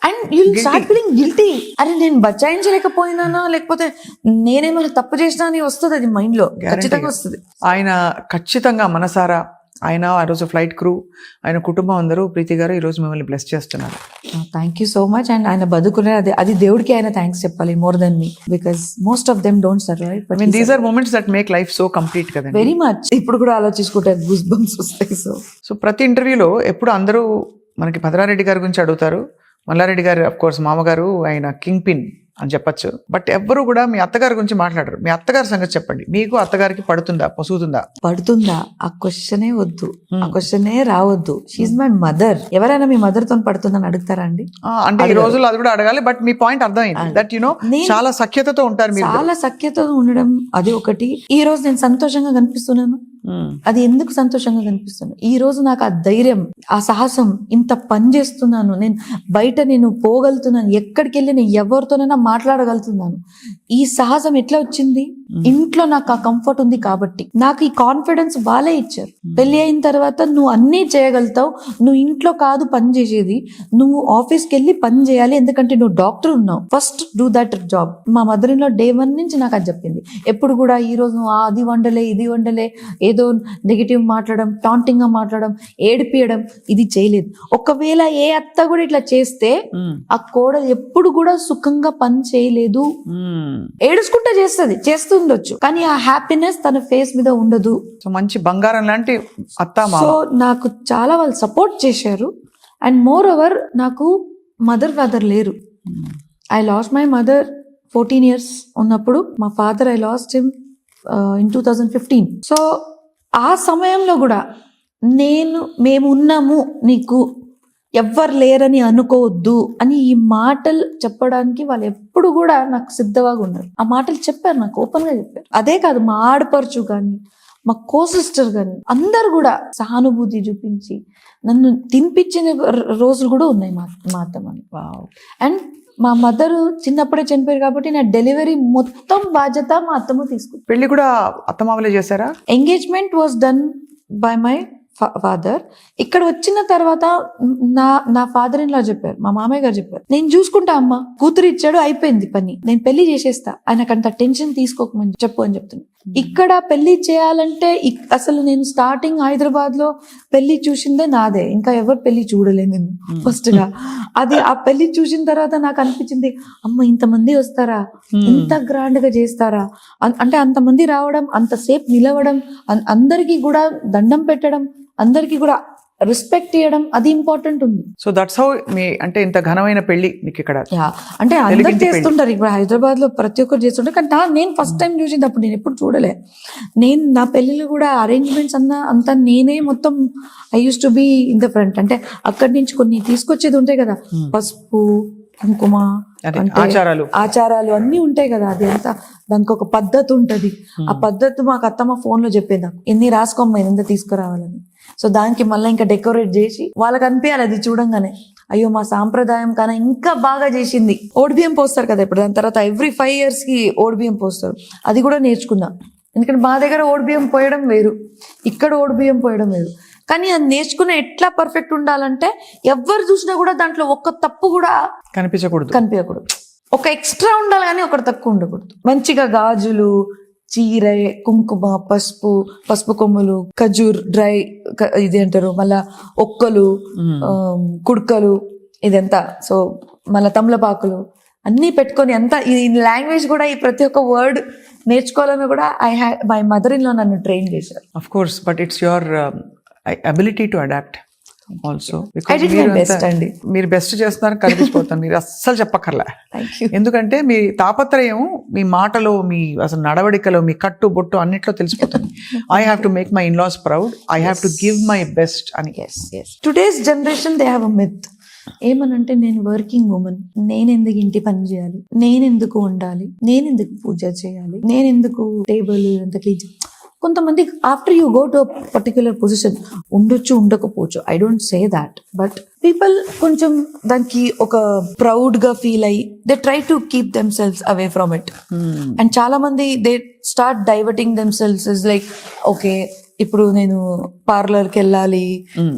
and you will start feeling guilty. అరే నేను బచాయించలేకపోయినానా, లేకపోతే నేనేమైనా తప్పు చేసినా అని వస్తుంది, అది మైండ్ లో ఖచ్చితంగా వస్తుంది. ఆయన ఖచ్చితంగా మనసారా ఆయన ఆ రోజు ఫ్లైట్ క్రూ, ఆయన కుటుంబం అందరూ ప్రీతి గారు ఈ రోజు మిమ్మల్ని బ్లెస్ చేస్తున్నారు. Thank you so much. And ఆయన బతుకునే అది దేవుడికి ఆయన థ్యాంక్స్ చెప్పాలి more than me, because most of them don't survive. I mean these are moments that make life so complete కదా. Very much. ఇప్పుడు కూడా ఆలోచించుకుంటే గూస్ బంప్స్ వస్తాయి. సో ప్రతి ఇంటర్వ్యూలో ఎప్పుడు అందరూ మనకి భద్రారెడ్డి గారి గురించి అడుగుతారు. మల్లారెడ్డి గారు అఫ్ కోర్స్ మామగారు, ఆయన కింగ్ పిన్, అని చెప్పొచ్చు. బట్ ఎవ్వరు కూడా మీ అత్తగారి గురించి మాట్లాడరు. మీ అత్తగారి సంగతి చెప్పండి. మీకు అత్తగారికి పడుతుందా, పొసుగుతుందా? పడుతుందా? ఆ క్వశ్చనే వద్దు, ఆ క్వశ్చనే రావద్దు. She is my mother. ఎవరైనా మీ మదర్ తో పడుతుందని అడుగుతారా అండి? అంటే ఈ రోజుల్లో అది కూడా అడగాలి. బట్ మీ పాయింట్ అర్థమైంది దట్ చాలా సఖ్యతతో ఉంటారు మీరు. చాలా సఖ్యతతో ఉండడం అది ఒకటి. ఈ రోజు నేను సంతోషంగా కనిపిస్తున్నాను, అది ఎందుకు సంతోషంగా కనిపిస్తున్నాను? ఈ రోజు నాకు ఆ ధైర్యం, ఆ సాహసం, ఇంత పని చేస్తున్నాను నేను, బయట నేను పోగలుగుతున్నాను, ఎక్కడికి వెళ్ళి నేను ఎవరితోనైనా మాట్లాడగలుగుతున్నాను. ఈ సాహసం ఎట్లా వచ్చింది? ఇంట్లో నాకు ఆ కంఫర్ట్ ఉంది కాబట్టి. నాకు ఈ కాన్ఫిడెన్స్ వాళ్ళే ఇచ్చారు. పెళ్లి అయిన తర్వాత నువ్వు అన్నీ చేయగలుగుతావు, నువ్వు ఇంట్లో కాదు పని చేసేది, నువ్వు ఆఫీస్కి వెళ్ళి పని చేయాలి, ఎందుకంటే నువ్వు డాక్టర్ ఉన్నావు, ఫస్ట్ డూ దట్ జాబ్. మా మదర్ ఇన్ లా డే 1 నుంచి నాకు అది చెప్పింది. ఎప్పుడు కూడా ఈ రోజు నువ్వు అది వండలే, ఇది వండలే, ఏదో నెగిటివ్ మాట్లాడడం, టాంటింగ్ గా మాట్లాడడం, ఏడిపియడం, ఇది చేయలేదు. ఒకవేళ ఏ అత్త కూడా ఇట్లా చేస్తే ఆ కోడలు ఎప్పుడు కూడా సుఖంగా పని చేయలేదు, ఏడుచుకుంటా చేస్తుండొచ్చు, కానీ ఆ హ్యాపీనెస్ తన ఫేస్ మీద ఉండదు. సో మంచి బంగారం లాంటి అత్త మామ. సో నాకు చాలా వాళ్ళు సపోర్ట్ చేశారు. అండ్ మోర్ ఓవర్ నాకు మదర్ ఫాదర్ లేరు. I lost my mother 14 years ఉన్నప్పుడు. మా father I last him in 2015. So ఆ సమయంలో కూడా మేము ఉన్నాము, నీకు ఎవ్వరు లేరని అనుకోవద్దు అని ఈ మాటలు చెప్పడానికి వాళ్ళు ఎప్పుడు కూడా నాకు సిద్ధంగా ఉన్నారు. ఆ మాటలు చెప్పారు, నాకు ఓపెన్ గా చెప్పారు. అదే కాదు, మా ఆడపడుచు కానీ, మా కో సిస్టర్ కానీ అందరు కూడా సహానుభూతి చూపించి నన్ను తినిపించిన రోజులు కూడా ఉన్నాయి మా అత్తమ్మని. అండ్ మా మదర్ చిన్నప్పుడే చనిపోయారు కాబట్టి నా డెలివరీ మొత్తం బాధ్యత మా అత్తమ్మ తీసుకుంది. పెళ్లి కూడా అత్తమామలే చేశారా? Engagement was done by my father. ఇక్కడ వచ్చిన తర్వాత నా ఫాదర్ ఇన్ లా చెప్పారు, మా మామయ్య గారు చెప్పారు, నేను చూసుకుంటా అమ్మ, కూతురు ఇచ్చాడు, అయిపోయింది పని, నేను పెళ్లి చేసేస్తా, ఆయనకంత టెన్షన్ తీసుకోకమని చెప్పు అని చెప్తున్నా. ఇక్కడ పెళ్లి చేయాలంటే అసలు నేను స్టార్టింగ్ హైదరాబాద్ లో పెళ్లి చూసిందే నాదే, ఇంకా ఎవరు పెళ్లి చూడలేదు నేను ఫస్ట్ గా. అది ఆ పెళ్లి చూసిన తర్వాత నాకు అనిపించింది, అమ్మ ఇంతమంది వస్తారా, ఇంత గ్రాండ్ గా చేస్తారా, అంటే అంతమంది రావడం, అంతసేపు నిలవడం, అందరికీ కూడా దండం పెట్టడం, అందరికీ కూడా రెస్పెక్ట్ ఇవ్వడం, అది ఇంపార్టెంట్ ఉంది. సో దట్స్ హౌ మీ అంటే ఇంత ఘనమైన పెళ్లి మీకు ఇక్కడ. అంటే అందరు చేస్తుంటారు ఇప్పుడు హైదరాబాద్ లో, ప్రతి ఒక్కరు చేస్తుంటారు. కానీ నేను ఫస్ట్ టైం చూసింది అప్పుడు, నేను ఎప్పుడు చూడలే. నేను నా పెళ్లిలో కూడా అరేంజ్మెంట్స్ అంతా నేనే మొత్తం. I use to be in the front. అంటే అక్కడి నుంచి కొన్ని తీసుకొచ్చేది ఉంటాయి కదా, పసుపు, కుంకుమ, ఆచారాలు అన్ని ఉంటాయి కదా, అది అంతా దానికి ఒక పద్ధతి ఉంటది. ఆ పద్ధతి మాకు అత్తమ్మ ఫోన్ లో చెప్పేది, నాకు ఎన్ని రాసుకోమ్మ ఎంత తీసుకురావాలని. సో దానికి మళ్ళీ ఇంకా డెకరేట్ చేసి వాళ్ళకి అనిపించాలి అది చూడంగానే, అయ్యో మా సాంప్రదాయం కన్నా ఇంకా బాగా చేసింది. ఓడిబియ్యం పోస్తారు కదా ఇప్పుడు, దాని తర్వాత ఎవ్రీ 5 years కి ఓడిబియ్యం పోస్తారు. అది కూడా నేర్చుకున్నా, ఎందుకంటే మా దగ్గర ఓడిబియ్యం పోయడం వేరు, ఇక్కడ ఓడిబియ్యం పోయడం వేరు. కానీ అది నేర్చుకునే ఎట్లా పర్ఫెక్ట్ ఉండాలంటే ఎవరు చూసినా కూడా దాంట్లో ఒక్క తప్పు కూడా కనిపించకూడదు. ఒక ఎక్స్ట్రా ఉండాలి కానీ ఒకటి తక్కువ ఉండకూడదు. మంచిగా గాజులు, చీర, కుంకుమ, పసుపు కొమ్ములు, ఖజూర్ డ్రై ఇది అంటారు, మళ్ళా ఒక్కలు, కుడుకలు, ఇదంతా. సో మళ్ళా తమలపాకులు అన్నీ పెట్టుకొని అంతా ఈ లాంగ్వేజ్ కూడా, ఈ ప్రతి ఒక్క వర్డ్ నేర్చుకోవాలని కూడా మై మదర్ ఇన్ లా నన్ను ట్రైన్ చేశారు. Of course, but it's your ability to adapt also. మీరు బెస్ట్ చేస్తున్నారు కనిపించిపోతాను, మీరు అస్సలు చెప్పక్కర్లే. ఎందుకంటే మీ తాపత్రయం మీ మాటలో, మీ అసలు నడవడికలో, మీ కట్టు బొట్టు అన్నిట్లో తెలిసిపోతుంది. I have to make my in laws proud, I have to give my best అని. Today's generation they have a myth. ఏమనంటే, నేను వర్కింగ్ ఉమెన్, నేనెందుకు ఇంటి పని చేయాలి, నేనెందుకు ఉండాలి, నేనెందుకు పూజ చేయాలి, నేనెందుకు టేబుల్ ఎంత క్లీన్. కొంతమంది after you go to particular position ఉండొచ్చు, ఉండకపోవచ్చు, I don't say that, but people కొంచెం దానికి ఒక ప్రౌడ్ గా ఫీల్ అయ్యి they try to keep them cells away from it. And చాలా మంది they start diverting them cells is like, okay ఇప్పుడు నేను పార్లర్కి వెళ్ళాలి,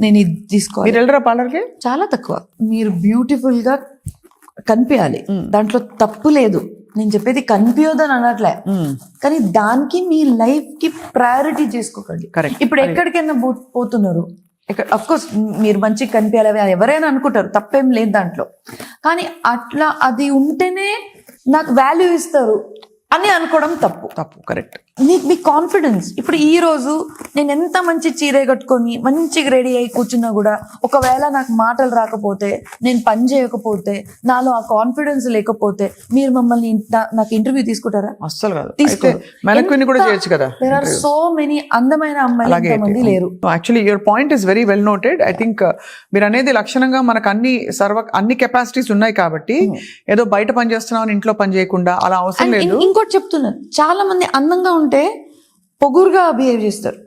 నేను ఇది తీసుకోవాలి. చాలా తక్కువ. మీరు బ్యూటిఫుల్ గా కనిపించాలి, దాంట్లో తప్పు లేదు, నేను చెప్పేది కనిపించదని అనట్లే, కానీ దానికి మీ లైఫ్ కి ప్రయారిటీ చేసుకోకండి. ఇప్పుడు ఎక్కడికైనా పోతున్నారు, అఫ్ కోర్స్ మీరు మంచిగా కనిపించాలి ఎవరైనా అనుకుంటారు, తప్పేం లేదు దాంట్లో. కానీ అట్లా అది ఉంటేనే నాకు వాల్యూ ఇస్తారు అని అనుకోవడం తప్పు. కరెక్ట్. మీ కాన్ఫిడెన్స్. ఇప్పుడు ఈ రోజు నేను ఎంత మంచి చీర కట్టుకొని మంచిగా రెడీ అయి కూర్చున్నా కూడా ఒకవేళ నాకు మాటలు రాకపోతే, నేను పని చేయకపోతే, నాలో ఆ కాన్ఫిడెన్స్ లేకపోతే మీరు మమ్మల్ని నాకు ఇంటర్వ్యూ తీసుకుంటారా? అస్సలు కాదు. తీసుకో. మెలక్విన్ కూడా చేయొచ్చు కదా. దేర్ ఆర్ సో మెనీ అందమైన అమ్మాయిలు ఎంతమంది లేరు. Actually your point is very well noted. I think మీరు అనేది లక్షణంగా మనకు అన్ని కెపాసిటీస్ ఉన్నాయి కాబట్టి ఏదో బయట పని చేస్తున్నాం ఇంట్లో పని చేయకుండా అలా అవసరం లేదు. ఇంకోటి చెప్తున్నాను, చాలా మంది అందంగా ఉంటే పొగురుగా బిహేవ్ చేస్తారు.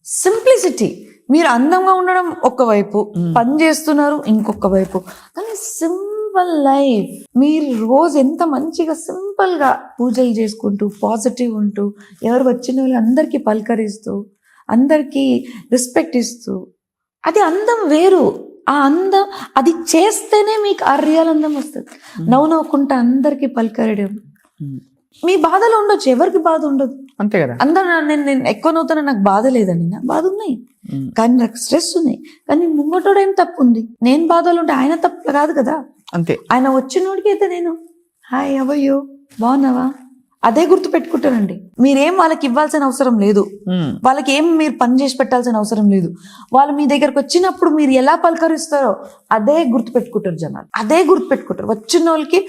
సింప్లిసిటీ. మీరు అందంగా ఉండడం ఒకవైపు, పని చేస్తున్నారు ఇంకొక వైపు, కానీ సింపుల్ లైఫ్. మీరు రోజు ఎంత మంచిగా సింపుల్ గా పూజలు చేసుకుంటూ పాజిటివ్ ఉంటూ ఎవరు వచ్చిన వాళ్ళు అందరికీ పలకరిస్తూ అందరికీ రెస్పెక్ట్ ఇస్తూ, అది అందం వేరు. ఆ అందం అది చేస్తేనే మీకు ఆ రియల్ అందం వస్తుంది. నవ్వుకుంటా అందరికీ పలకరడం. మీ బాధలు ఉండొచ్చు, ఎవరికి బాధ ఉండదు, అంతే కదా. అందరూ నేను ఎక్కువ నవ్వుతాను, నాకు బాధ లేదండి, నాకు బాధ ఉన్నాయి కానీ నాకు స్ట్రెస్ ఉన్నాయి, కానీ ముంగటోడు ఏం తప్పు ఉంది? నేను బాధలు ఉంటే ఆయన తప్పు కాదు కదా. అంతే. ఆయన వచ్చినోడికి అయితే నేను హాయ్ అవయ్యో బాగున్నావా అదే గుర్తు పెట్టుకుంటానండి. మీరేం వాళ్ళకి ఇవ్వాల్సిన అవసరం లేదు, వాళ్ళకి ఏం మీరు పని చేసి పెట్టాల్సిన అవసరం లేదు. వాళ్ళు మీ దగ్గరకు వచ్చినప్పుడు మీరు ఎలా పలకరిస్తారో అదే గుర్తు పెట్టుకుంటారు జనాలు, అదే గుర్తు పెట్టుకుంటారు. వచ్చిన వాళ్ళకి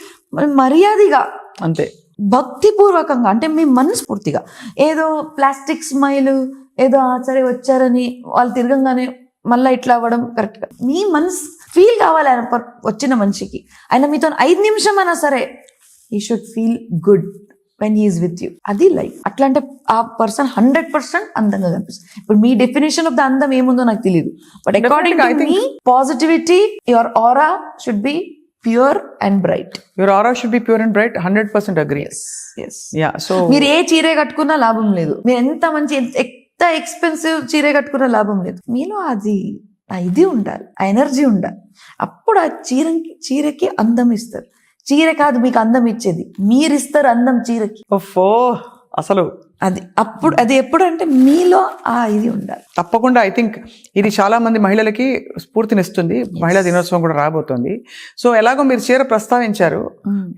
మర్యాదగా, అంతే, భక్తిపూర్వకంగా, అంటే మీ మనస్ఫూర్తిగా, ఏదో ప్లాస్టిక్ స్మైల్, ఏదో సరే వచ్చారని వాళ్ళు తిరగంగానే మళ్ళీ ఇట్లా అవ్వడం కరెక్ట్ గా. మీ మనసు ఫీల్ కావాలి ఆయన వచ్చిన మనిషికి. ఆయన మీతో 5 నిమిషం అయినా సరే he should feel good when he is with you. అది లైఫ్. అట్లా అంటే ఆ పర్సన్ 100% అందంగా కనిపిస్తుంది. ఇప్పుడు మీ డెఫినేషన్ ఆఫ్ ద అందం ఏముందో నాకు తెలియదు, but according to me positivity, your aura should be pure and bright. Your aura should be pure and bright. 100% agree. Yes. Yeah. So మీరు ఏ చీరే కట్టుకున్నా లాభం లేదు, మీరు ఎంత మంచి ఎంత ఎక్స్పెన్సివ్ చీరే కట్టుకున్నా లాభం లేదు. మీలో అది ఇది ఉండాలి, ఆ ఎనర్జీ ఉండాలి. అప్పుడు ఆ చీరకి అందం ఇస్తారు. చీర కాదు మీకు అందం ఇచ్చేది, మీరు ఇస్తారు అందం చీరకి. అసలు అది అప్పుడు అది ఎప్పుడంటే మీలో ఆ ఇది ఉండాలి. తప్పకుండా. ఐ థింక్ ఇది చాలా మంది మహిళలకి స్ఫూర్తినిస్తుంది. మహిళా దినోత్సవం కూడా రాబోతుంది. సో ఎలాగో మీరు చీర ప్రస్తావించారు,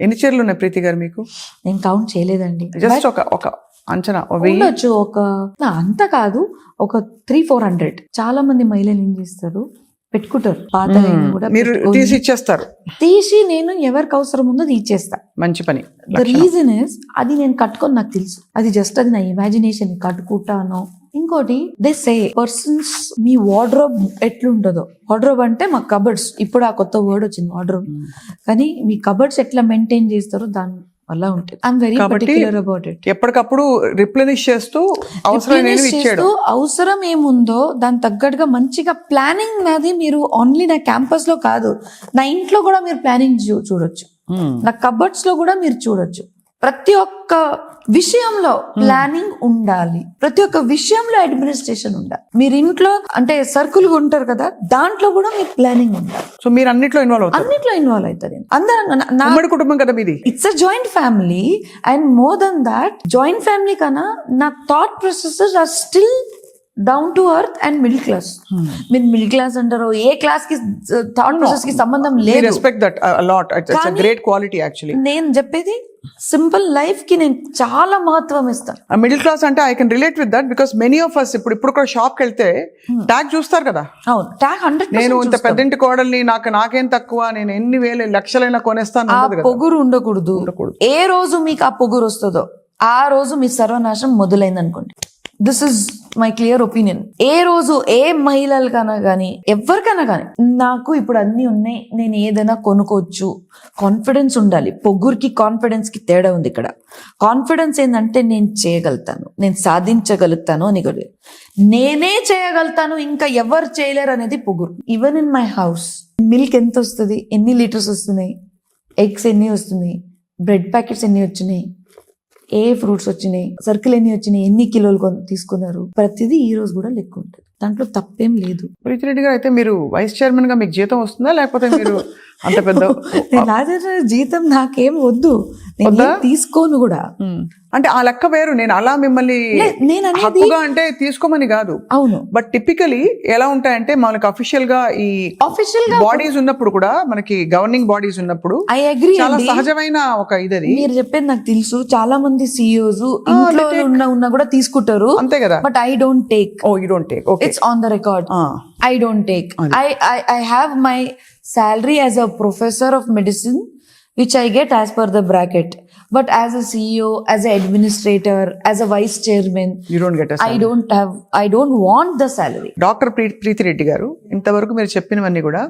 ఎన్ని చీరలు ఉన్నాయి ప్రీతి గారు మీకు? నేను కౌంట్ చేయలేదండి, జస్ట్ ఒక అంచనా ఉండొచ్చు. అంత కాదు, ఒక 300-400. చాలా మంది మహిళలు ఏం చేస్తారు, పెట్టుకుంటారు పాత కూడా మీరు తీసి ఇచ్చేస్తారు. తీసి నేను ఎవరికి అవసరం ఉందో తీసేస్తా. మంచి పని. ద రీజన్ ఇస్ అది నేను కట్టుకొని నాకు తెలుసు, అది జస్ట్ అది నా ఇమాజినేషన్, కట్టుకుంటాను. ఇంకోటి they say persons me wardrobe ఎట్లుంటుందో, వార్డ్రోబ్ అంటే మా కబర్డ్స్, ఇప్పుడు ఆ కొత్త వర్డ్ వచ్చింది వార్డ్రోబ్, కానీ మీ కబర్డ్స్ ఎట్లా మెయింటైన్ చేస్తారో దాని వల్ల ఉంటుంది. I'm very particular about it. ఎప్పటికప్పుడు రిప్లెనిష్ చేస్తూ అవసరం ఏముందో దాని తగ్గట్టుగా మంచిగా ప్లానింగ్. నాది మీరు ఓన్లీ నా క్యాంపస్ లో కాదు, నా ఇంట్లో కూడా మీరు ప్లానింగ్ చూడొచ్చు, నా కబర్డ్స్ లో కూడా మీరు చూడొచ్చు. ప్రతి ఒక్క విషయంలో ప్లానింగ్ ఉండాలి, ప్రతి ఒక్క విషయంలో అడ్మినిస్ట్రేషన్ ఉండాలి. మీరు ఇంట్లో అంటే సర్కిల్ ఉంటారు కదా, దాంట్లో కూడా మీకు ప్లానింగ్ ఉండాలి. సో మీరు అన్నిట్లో ఇన్వాల్వ్ అవుతారు. అందరూ కుటుంబం కదా మీది. It's a joint family, and more than that joint family కన్నా నా thought processes are still down to earth and middle class. మీరు మిడిల్ క్లాస్ అంటారు, ఏ క్లాస్ కి థాట్ ప్రాసెస్ కి సంబంధం లేదు. Respect that a lot. It's a great quality actually. నేను చెప్పేది సింపుల్ లైఫ్ కి నేను చాలా మహత్వం ఇస్తాను. మిడిల్ క్లాస్ అంటే I can relate with that, because many of us ఇప్పుడు కూడా షాప్ కి వెళ్తే ట్యాగ్ చూస్తారు కదా. అవును, ట్యాగ్ 100%. నేను ఇంత పెద్దంటి కోడల్ని, నాకేం తక్కువ, నేను ఎన్ని వేలు లక్షలైనా కొనేస్తాను. పొగురు ఉండకూడదు. ఏ రోజు మీకు ఆ పొగురు వస్తుందో ఆ రోజు మీ సర్వనాశనం మొదలైంది అనుకోండి. This is my clear opinion. ఏ రోజు ఏ మహిళలకైనా కానీ ఎవరికైనా కానీ నాకు ఇప్పుడు అన్ని ఉన్నాయి, నేను ఏదైనా కొనుక్కోవచ్చు, కాన్ఫిడెన్స్ ఉండాలి. పొగురికి కాన్ఫిడెన్స్ కి తేడా ఉంది ఇక్కడ. కాన్ఫిడెన్స్ ఏంటంటే నేను చేయగలుగుతాను, నేను సాధించగలుగుతాను అని కూడా, నేనే చేయగలుగుతాను ఇంకా ఎవరు చేయలేరు అనేది పొగురు. Even in my house milk ఎంత వస్తుంది, ఎన్ని లీటర్స్ వస్తున్నాయి, ఎగ్స్ ఎన్ని వస్తున్నాయి, బ్రెడ్ ప్యాకెట్స్ ఎన్ని వచ్చినాయి, ఏ ఫ్రూట్స్ వచ్చినాయి, సర్కిల్ ఎన్ని వచ్చినాయి, ఎన్ని కిలోలు తీసుకున్నారు, ప్రతిదీ ఈ రోజు కూడా లెక్క ఉంటుంది. దాంట్లో తప్పేం లేదు. ప్రీతి రెడ్డి గారు, అయితే మీరు వైస్ చైర్మన్ గా మీకు జీతం వస్తుందా, లేకపోతే మీరు అంత పెద్ద జీతం నాకేం వద్దు, నేను వద్దా? ఏం తీసుకోను కూడా. అంటే ఆ లెక్క వేరు. నేను అలా మిమ్మల్ని నేను అనేది హక్కుగా అంటే తీసుకోమని కాదు, అవును బట్ టిపికలీ ఎలా ఉంటాయంటే మనకి అఫీషియల్ గా ఈ ఆఫీషియల్ గా బాడీస్ ఉన్నప్పుడు కూడా, మనకి గవర్నింగ్ బాడీస్ ఉన్నప్పుడు ఐ అగ్రీ చాలా అండి. సహజమైన ఒక ఇది. మీరు చెప్పేది నాకు తెలుసు, చాలా మంది CEOs ఇంట్లో ఉన్నా కూడా తీసుకుంటారు, అంతే కదా. But I don't take. Oh you don't take. Okay, It's on the record. I don't take. I have my salary as a professor of medicine, which I get as per the bracket. But as a CEO, as an administrator, as a vice chairman, you don't get. I don't want the salary. Doctor Preethi Reddy గారు, ఇంతవరకు మీరు చెప్పినవన్నీ కూడా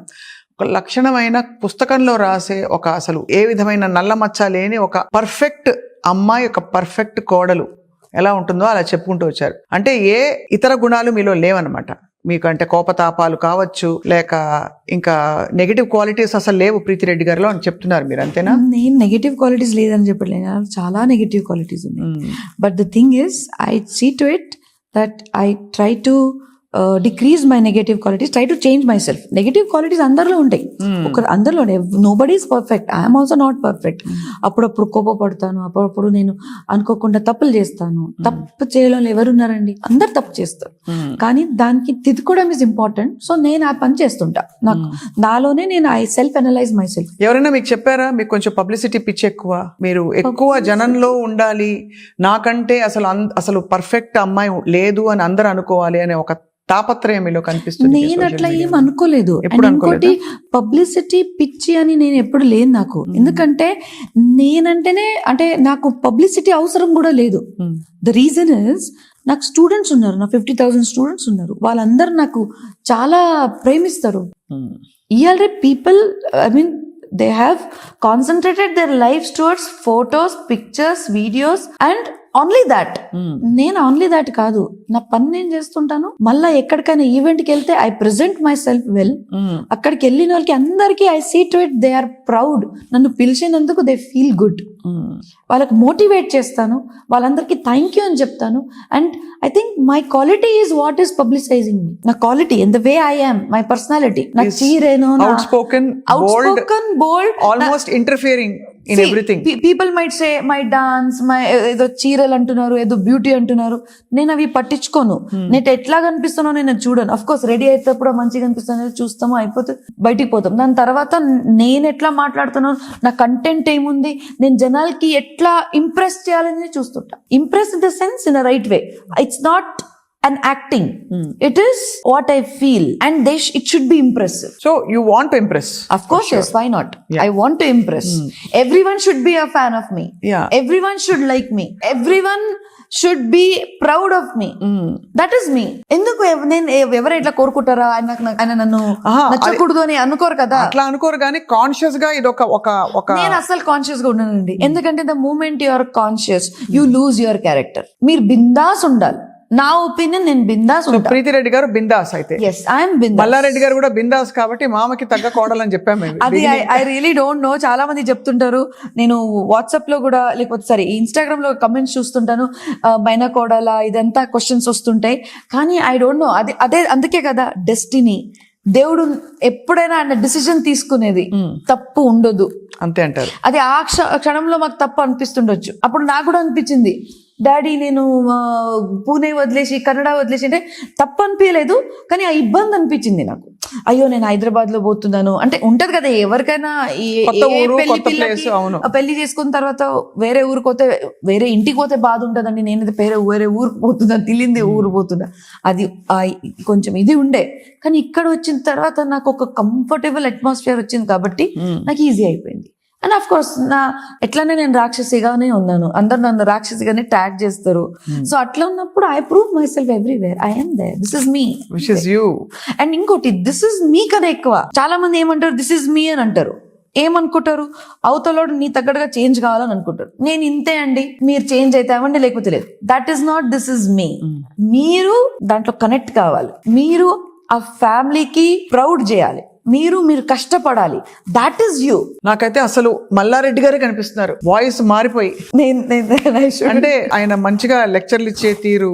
ఒక లక్షణమైన పుస్తకంలో రాసే ఒక అసలు ఏ విధమైన నల్ల మచ్చ లేని ఒక పర్ఫెక్ట్ అమ్మాయి, ఒక పర్ఫెక్ట్ కోడలు ఎలా ఉంటుందో అలా చెప్పుకుంటూ వచ్చారు. అంటే ఏ ఇతర గుణాలు మీలో లేవన్నమాట. మీకు అంటే కోపతాపాలు కావచ్చు, లేక ఇంకా నెగటివ్ క్వాలిటీస్ అసలు లేవు ప్రీతిరెడ్డి గారిలో అని చెప్తున్నారు మీరు, అంతేనా? నేను నెగటివ్ క్వాలిటీస్ లేదని చెప్పట్లేదు, చాలా నెగటివ్ క్వాలిటీస్ ఉన్నాయి. But the thing is, I see to it that I try to decrease my negative qualities, try to change myself. Negative qualities అందరిలో ఉంటాయి, అందరిలో. Nobody is perfect, I'm also not perfect. అప్పుడప్పుడు కోపపడతాను, అప్పుడప్పుడు నేను అనుకోకుండా తప్పులు చేస్తాను. తప్పు చేయడం ఎవరున్నారండి? అందరు తప్పు చేస్తారు, కానీ దానికి తిద్దుకోవడం ఇస్ ఇంపార్టెంట్. సో నేను ఆ పని చేస్తుంటా, నాకు నాలోనే నేను I self analyse my self. ఎవరైనా మీకు చెప్పారా మీకు కొంచెం పబ్లిసిటీ పిచ్చి ఎక్కువ, మీరు ఎక్కువ జనంలో ఉండాలి, నాకంటే అసలు పర్ఫెక్ట్ అమ్మాయి లేదు అని అందరూ అనుకోవాలి అనే ఒక తాపత్రయం మీలో కనిపిస్తుంది? నేను అట్లా ఏం అనుకోలేదు. ఇంకోటి, పబ్లిసిటీ పిచ్చి అని నేను ఎప్పుడు లేను నాకు. ఎందుకంటే నేనంటేనే, అంటే నాకు పబ్లిసిటీ అవసరం కూడా లేదు. ద రీజన్ ఇస్, నాకు స్టూడెంట్స్ ఉన్నారు, నా 50,000 స్టూడెంట్స్ ఉన్నారు, వాళ్ళందరూ నాకు చాలా ప్రేమిస్తారు. ఇవాళ people, I mean, they have concentrated their lives towards photos, pictures, videos and only that. నేను ఓన్లీ దాట్ కాదు, నా పని నేను చేస్తుంటాను. మళ్ళీ ఎక్కడికైనా ఈవెంట్కి వెళ్తే I present myself well. అక్కడికి వెళ్ళిన వాళ్ళకి అందరికీ I see to it they are proud. నన్ను పిలిచినందుకు దే ఫీల్ గుడ్. వాళ్ళకి మోటివేట్ చేస్తాను, వాళ్ళందరికీ థ్యాంక్ యూ అని చెప్తాను. And I think my quality is what is publicising me. నా quality, in the way I am, my personality, నా చీరేనో, outspoken, bold, almost interfering in everything. People might say my dance, my ఏదో చీరలు అంటున్నారు, ఏదో beauty అంటున్నారు. నేను అవి పట్టించుకోను. నేను ఎట్లా కనిపిస్తానో నేను చూడను. అఫ్ కోర్స్ రెడీ అయినప్పుడు మంచిగా కనిపిస్తాను, చూస్తాము, అయిపోతే బయటికి పోతాం. దాని తర్వాత నేను ఎట్లా మాట్లాడుతున్నాను, నా కంటెంట్ ఏముంది, నేను జనాలకి ఎట్లా ఇంప్రెస్ చేయాలని చూస్తుంటా. Impress in the sense, in a right way. It's not an acting. It is what I feel, and it should be impressive. So you want to impress? Of course, yes. Why not? Yeah. I want to impress. Everyone should be a fan of me. Yeah. Everyone should like me. Everyone should be proud of me. That is me. ఎందుకు నేను ఎవరు ఇట్లా కోరుకుంటారా, ఆయన నన్ను నచ్చకూడదు అని అనుకోరు కదా. అట్లా అనుకోరు, కానీ కాన్షియస్ గా ఇది ఒక నేను అసలు కాన్షియస్ గా ఉన్నానండి. ఎందుకంటే the moment you are conscious, you lose your character. మీరు బిందాస్ ఉండాలి. నా ఒపీనియన్, నేను బిందాస్ ఉంటా. ప్రీతిరెడ్డి గారు బిందాస్ అయితే, yes, I am bindaas. Mallareddy గారు కూడా బిందాస్, కాబట్టి మామకి తగ్గ కోడలని చెప్పాము. అది ఐ రియలీ డోంట్ నో. చాలా మంది చెప్తుంటారు. నేను వాట్సాప్ లో కూడా, లేకపోతే ఇన్స్టాగ్రామ్ లో కమెంట్స్ చూస్తుంటాను, మైన కోడలా, ఇదంతా క్వశ్చన్స్ వస్తుంటాయి. కానీ ఐ డోంట్ నో. అదే అందుకే కదా డెస్టినీ. దేవుడు ఎప్పుడైనా ఆయన డిసిజన్ తీసుకునేది తప్పు ఉండదు, అంతే అంటారు. అది ఆ క్షణంలో మాకు తప్పు అనిపిస్తుండొచ్చు. అప్పుడు నాకు కూడా అనిపించింది, డాడీ నేను పూణే వదిలేసి కన్నడ వదిలేసి అంటే తప్పు అనిపించలేదు, కానీ ఆ ఇబ్బంది అనిపించింది నాకు. అయ్యో నేను హైదరాబాద్ లో పోతున్నాను అంటే ఉంటది కదా ఎవరికైనా. పెళ్లి చేసుకున్న తర్వాత వేరే ఊరికి పోతే, వేరే ఇంటికి పోతే బాధ ఉంటదండి. నేనైతే వేరే ఊరికి పోతున్నా, తెలియంది ఊరు పోతున్నా, అది కొంచెం ఇది ఉండే. కానీ ఇక్కడ వచ్చిన తర్వాత నాకు ఒక కంఫర్టబుల్ అట్మాస్ఫియర్ వచ్చింది కాబట్టి నాకు ఈజీ అయిపోయింది. అండ్ ఆఫ్ కోర్స్ ఎట్లానే నేను రాక్షసిగానే ఉన్నాను, అందరు నన్ను రాక్షసిగానే ట్యాగ్ చేస్తారు. సో అట్లా ఉన్నప్పుడు I prove myself everywhere. I am there, this is me, which is you. And ఇంకోటి, దిస్ ఇస్ మీ కదా ఎక్కువ. చాలా మంది ఏమంటారు, దిస్ ఇస్ మీ అని అంటారు. ఏమనుకుంటారు, అవతలోడు నీ తగ్గట్టుగా చేంజ్ కావాలని అనుకుంటారు. నేను ఇంతే అండి, మీరు చేంజ్ అయితే అవ్వండి, లేకపోతే లేదు. That is not this is me. మీరు దాంట్లో కనెక్ట్ కావాలి, మీరు ఆ ఫ్యామిలీకి ప్రౌడ్ చేయాలి. మీరు కష్టపడాలి. That is you. నాకైతే అసలు మల్లారెడ్డి గారే కనిపిస్తున్నారు, వాయిస్ మారిపోయి. అంటే ఆయన మంచిగా లెక్చర్లు ఇచ్చే తీరు,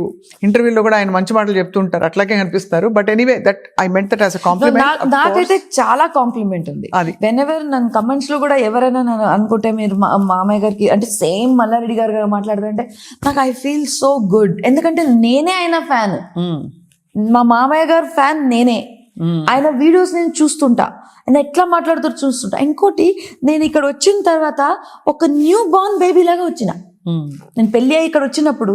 ఇంటర్వ్యూలో కూడా ఆయన మంచి మాటలు చెప్తుంటారు, అట్లాగే కనిపిస్తారు. But anyway that I meant that as a compliment. నాకైతే చాలా కాంప్లిమెంట్ ఉంది. అది వెనెవర్ నన్ను కమెంట్స్ లో కూడా ఎవరైనా నన్ను అనుకుంటే మీరు మామయ్య గారికి అంటే సేమ్ మల్లారెడ్డి గారు మాట్లాడుతుంటే నాకు ఐ ఫీల్ సో గుడ్. ఎందుకంటే నేనే ఆయన ఫ్యాన్, మా మామయ్య గారు ఫ్యాన్ నేనే. ఆయన వీడియోస్ నేను చూస్తుంటా, ఆయన ఎట్లా మాట్లాడుతారు చూస్తుంటా. ఇంకోటి, నేను ఇక్కడ వచ్చిన తర్వాత ఒక న్యూ బార్న్ బేబీ లాగా వచ్చిన. నేను పెళ్లి అయ్యి ఇక్కడ వచ్చినప్పుడు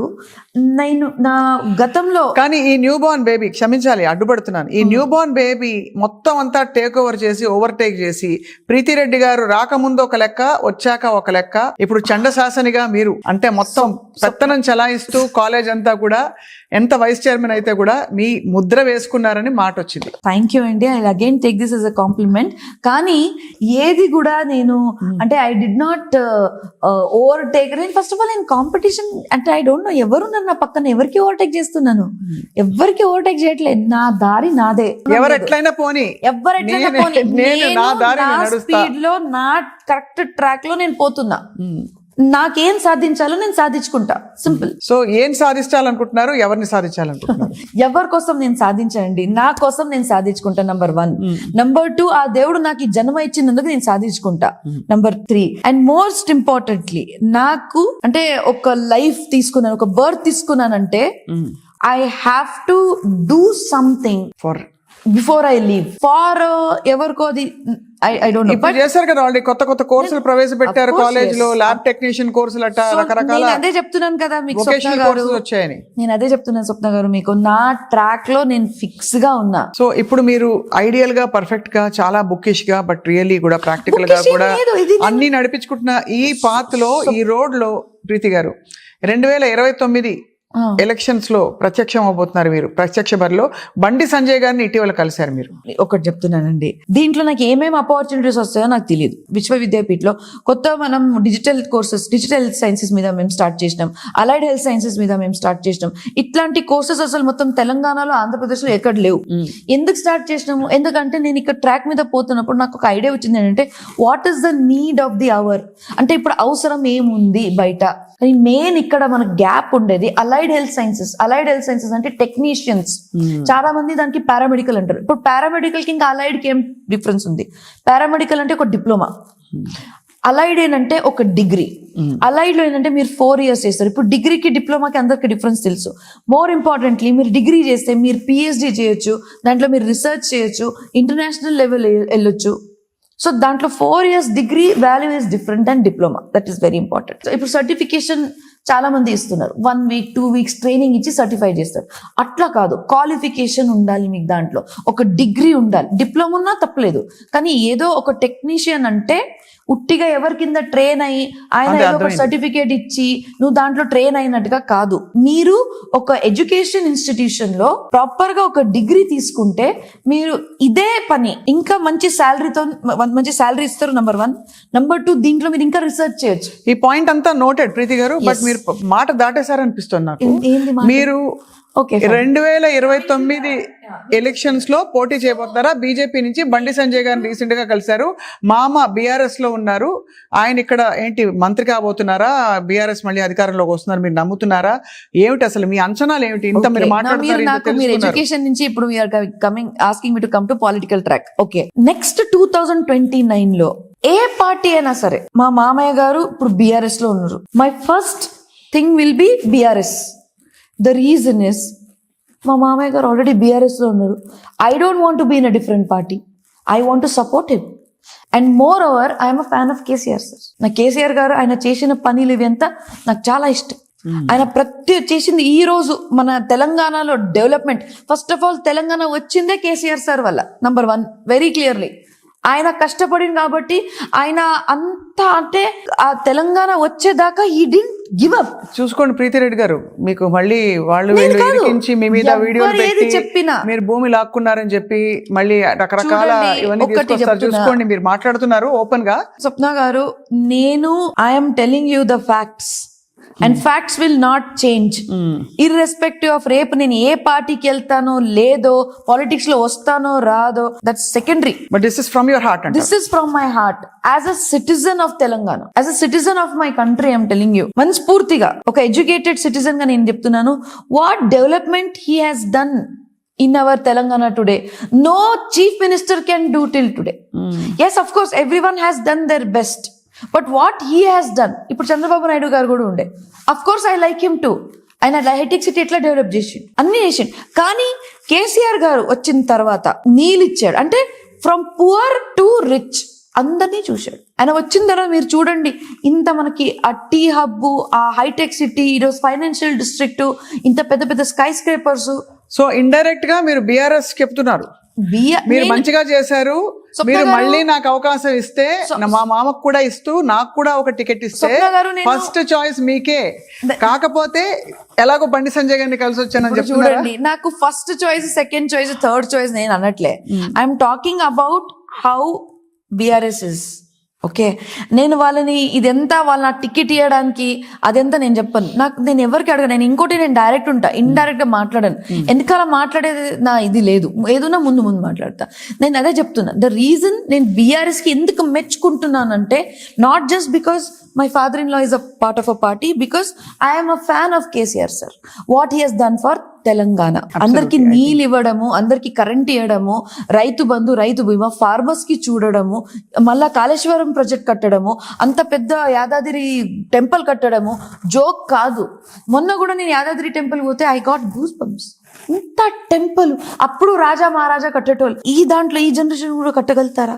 నేను నా గతంలో, కానీ ఈ న్యూ బార్న్ బేబీ, క్షమించాలి అడ్డుపడుతున్నాను, ఈ న్యూ బార్న్ బేబీ మొత్తం అంతా టేక్ ఓవర్ చేసి ఓవర్టేక్ చేసి ప్రీతిరెడ్డి గారు రాకముందు ఒక లెక్క, వచ్చాక ఒక లెక్క, ఇప్పుడు చండశాసనిగా మీరు అంటే మొత్తం పెత్తనం చలాయిస్తూ కాలేజ్ అంతా కూడా ఎంత వైస్ చైర్మన్ అయితే కూడా మీ ముద్ర వేసుకున్నారని మాట వచ్చింది. థ్యాంక్ యూ అండి. I again take this as a compliment. కానీ ఏది కూడా నేను అంటే ఐ డిడ్ నాట్ ఓవర్టేక్. నేను ఫస్ట్ ఆఫ్ ఆల్ నేను కాంపిటీషన్ అంటే ఐ డోంట్ నో ఎవరున్నారు నా పక్కన, ఎవరికి ఓవర్టేక్ చేస్తున్నాను, ఎవరికి ఓవర్టేక్ చేయట్లేదు. నా దారి నాదే, ఎవరు ఎట్లయినా పోనీ, ఎవరెట్లయినా పోనీ, నేను స్పీడ్ లో నా కరెక్ట్ ట్రాక్ లో నేను పోతున్నా. నాకేం సాధించాలో నేను సాధించుకుంటా, సింపుల్. సో ఏం సాధించాలనుకుంటున్నారు, ఎవరిని సాధించాలనుకుంటున్నారు? ఎవరి కోసం నేను సాధించానండి, నా కోసం నేను సాధించుకుంటా. నంబర్ 1. నంబర్ 2, ఆ దేవుడు నాకు ఈ జన్మ ఇచ్చినందుకు నేను సాధించుకుంటా. నంబర్ 3, అండ్ మోస్ట్ ఇంపార్టెంట్లీ, నాకు అంటే ఒక లైఫ్ తీసుకున్నాను, ఒక బర్త్ తీసుకున్నానంటే I have to do something for before I leave. For ఎవరికో అది I don't know. ఇప్పుడు చేశారు కదా ఆల్రెడీ, కొత్త కోర్సులు ప్రవేశపెట్టారు కాలేజ్ లో, ల్యాబ్ టెక్నీషియన్ కోర్సులు అట్లా రకరకాల. అదే చెప్తున్నాను కదా మీకు వొకేషనల్ కోర్సులు వచ్చాయని. నేను అదే చెప్తున్నాను స్వప్న గారు, మీకు నా ట్రాక్ లో నేను ఫిక్స్ గా ఉన్నా. సో ఇప్పుడు మీరు ఐడియల్ గా, పర్ఫెక్ట్ గా, చాలా బుకిష్ గా, బట్ రియల్లీ కూడా ప్రాక్టికల్ గా కూడా అన్ని నడిపించుకుంటున్న ఈ పాత్ లో, ఈ రోడ్ లో ప్రీతి గారు 2029 ఎలక్షన్స్ లో ప్రత్యక్షం అవబోతున్నారు మీరు. ప్రత్యక్ష బరిలో బండి సంజయ్ గారిని ఇటీవల కలిశారు మీరు. ఒకటి చెప్తున్నానండి, దీంట్లో నాకు ఏమేమి ఆపర్చునిటీస్ వస్తాయో నాకు తెలియదు. విశ్వవిద్యాపీఠలో కొత్త మనం digital courses, digital health sciences మీద మేము స్టార్ట్ చేసినాం, అలైడ్ హెల్త్ సైన్సెస్ మీద మేము స్టార్ట్ చేసినాం. ఇట్లాంటి కోర్సెస్ అసలు మొత్తం తెలంగాణలో, ఆంధ్రప్రదేశ్లో ఎక్కడ లేవు. ఎందుకు స్టార్ట్ చేసినాము? ఎందుకంటే నేను ఇక్కడ ట్రాక్ మీద పోతున్నప్పుడు నాకు ఒక ఐడియా వచ్చింది ఏంటంటే, what is the need of the hour, అంటే ఇప్పుడు అవసరం ఏముంది బయట. కానీ మెయిన్ ఇక్కడ మనకు గ్యాప్ ఉండేది allied health sciences. Allied health sciences అంటే టెక్నీషియన్స్, చాలా మంది దానికి పారామెడికల్ అంటారు. ఇప్పుడు పారామెడికల్ కి ఇంకా అలైడ్ కి ఏం డిఫరెన్స్ ఉంది? పారామెడికల్ అంటే ఒక డిప్లొమా, అలైడ్ ఏంటంటే ఒక డిగ్రీ. అలైడ్ లో ఏంటంటే మీరు 4 years చేస్తారు. ఇప్పుడు డిగ్రీకి డిప్లొమాకి అందరికి డిఫరెన్స్ తెలుసు. మోర్ ఇంపార్టెంట్లీ, మీరు డిగ్రీ చేస్తే మీరు పిహెచ్డి చేయొచ్చు, దాంట్లో మీరు రీసెర్చ్ చేయొచ్చు, ఇంటర్నేషనల్ లెవెల్ వెళ్ళొచ్చు. సో దాంట్లో 4 years degree value is different and diploma. That is very important. So ఇప్పుడు సర్టిఫికేషన్ చాలా మంది ఇస్తున్నారు, 1 week 2 weeks ట్రైనింగ్ ఇచ్చి సర్టిఫై చేస్తారు. అట్లా కాదు, క్వాలిఫికేషన్ ఉండాలి మీకు, దాంట్లో ఒక డిగ్రీ ఉండాలి. డిప్లొమా ఉన్నా తప్పలేదు, కానీ ఏదో ఒక టెక్నీషియన్ అంటే ఉట్టిగా ఎవరి కింద ట్రైన్ అయ్యి ఆయన ఏదో ఒక సర్టిఫికేట్ ఇచ్చి నువ్వు దాంట్లో ట్రైన్ అయినట్టుగా కాదు. మీరు ఒక ఎడ్యుకేషన్ ఇన్స్టిట్యూషన్ లో ప్రాపర్ గా ఒక డిగ్రీ తీసుకుంటే మీరు ఇదే పని ఇంకా మంచి శాలరీతో, మంచి శాలరీ ఇస్తారు. నంబర్ 1. నంబర్ 2, దీంట్లో మీరు ఇంకా రీసెర్చ్ చేయొచ్చు. ఈ పాయింట్ అంతా నోటెడ్ ప్రీతి గారు, బట్ మీరు మాట దాటేశారనిపిస్తుంది నాకు. మీరు 2029 ఎలక్షన్స్ లో పోటీ చేయబోతున్నారా? బీజేపీ నుంచి బండి సంజయ్ గారిని రీసెంట్ గా కలిశారు. మామ బీఆర్ఎస్ లో ఉన్నారు, ఆయన ఇక్కడ ఏంటి మంత్రి కాబోతున్నారా? బీఆర్ఎస్ మళ్ళీ అధికారంలోకి వస్తున్నారు, మీరు నమ్ముతున్నారా? ఏమిటి అసలు మీ అంచనాలు ఏమిటి? ఇంత మీరు మాట్లాడుతున్నారు. మీరు ఎడ్యుకేషన్ నుంచి ఇప్పుడు coming asking me to come to political track. Okay, next 2029 లో ఏ పార్టీ అయినా సరే, మా మామయ్య గారు ఇప్పుడు బీఆర్ఎస్ లో ఉన్నారు. My first thing will be BRS. The reason is, మా మామయ్య గారు ఆల్రెడీ బీఆర్ఎస్ లో ఉన్నారు. I don't want to be in a different party. I want to support him. And moreover I'm a fan of KCR sir. నా కేసీఆర్ గారు ఆయన చేసిన పనులు ఇవి అంతా నాకు చాలా ఇష్టం. ఆయన చేసింది ఈ రోజు మన తెలంగాణలో development, first of all Telangana వచ్చిందే కేసీఆర్ సార్ వల్ల. నంబర్ 1, వెరీ క్లియర్లీ ఆయన కష్టపడింది కాబట్టి ఆయన అంతా, అంటే ఆ తెలంగాణ వచ్చేదాకా ఈ డింట్ గివ్ అప్. చూసుకోండి ప్రీతిరెడ్డి గారు, మీకు మళ్ళీ వాళ్ళు ఇరికించి మీ మీద వీడియోలు పెట్టి మీరు భూమి లాక్కున్నారని చెప్పి మళ్ళీ రకరకాల ఇవన్నీ తీసుకొస్తారు. చూసుకోండి, మీరు మాట్లాడుతున్నారు ఓపెన్ గా. స్వప్న గారు, నేను I'm telling you the facts. And facts will not change irrespective of రేపు నేను ఏ పార్టీకి వెళ్తానో లేదో, పాలిటిక్స్ లో వస్తానో రాదో, that's secondary. But this is from your heart అంట. This is from my heart as a citizen of Telangana, as a citizen of my country. I'm telling you మనస్ఫూర్తిగా ఒక ఎడ్యుకేటెడ్ సిటిజన్ గా నేను చెప్తున్నాను, what development he has done in our Telangana today, no chief minister can do till today. Yes, of course, everyone has done their best, but what he has done, ఇప్పుడు చంద్రబాబు నాయుడు గారు కూడా ఉండే, of course I like him too. ఆయన hitech city ఎట్లా develop చేసిండు, అన్ని చేసిండు. కానీ కేసీఆర్ గారు వచ్చిన తర్వాత నీళ్ళు ఇచ్చాడు, అంటే ఫ్రమ్ పువర్ టు రిచ్ అందరినీ చూశాడు. ఆయన వచ్చిన తర్వాత మీరు చూడండి, ఇంత మనకి ఆ టీ హబ్, ఆ హైటెక్ సిటీ, ఈరోజు ఫైనాన్షియల్ డిస్ట్రిక్ట్, ఇంత పెద్ద పెద్ద స్కై స్క్రేపర్స్. సో ఇండైరెక్ట్ గా మీరు బీఆర్ఎస్ చెప్తున్నారు, మీరు మంచిగా చేశారు, మీరు మళ్ళీ నాకు అవకాశం ఇస్తే మా మామకు కూడా ఇస్తూ నాకు కూడా ఒక టికెట్ ఇస్తే ఫస్ట్ చాయిస్ మీకే. కాకపోతే ఎలాగో బండి సంజయ్ గారిని కలిసి వచ్చానని చూడండి, నాకు first choice, second choice, third choice నేను అనట్లే. I'm talking about how BRS is. Okay, నేను వాళ్ళని ఇదెంత వాళ్ళ టికెట్ ఇవ్వడానికి అదెంత నేను చెప్పను. నేను ఎవరికి అడగను. నేను ఇంకోటి, నేను డైరెక్ట్ ఉంటా, ఇండైరెక్ట్ గా మాట్లాడాను. ఎందుకలా మాట్లాడేది నా ఇది లేదు, ఏదైనా ముందు మాట్లాడతా. నేను అదే చెప్తున్నా, ద రీజన్ నేను బీఆర్ఎస్ కి ఎందుకు మెచ్చుకుంటున్నానంటే, not just because my father in law is a part of a party, because I'm a fan of KCR sir. What he has done for Telangana, అందరికి నీళ్ళు ఇవ్వడము, అందరికి కరెంట్ ఇవ్వడము, రైతు బంధు, రైతు బీమా, ఫార్మర్స్ కి చూడడము, మళ్ళా కాళేశ్వరం ప్రాజెక్ట్ కట్టడము, అంత పెద్ద యాదాద్రి టెంపుల్ కట్టడము జోక్ కాదు. మొన్న కూడా నేను యాదాద్రి టెంపుల్ పోతే ఐ గాట్ గూస్ బంప్స్. ఇంత టెంపుల్ అప్పుడు రాజా మహారాజా కట్టేటోళ్ళు, ఈ దాంట్లో ఈ జనరేషన్ కూడా కట్టగలుగుతారా?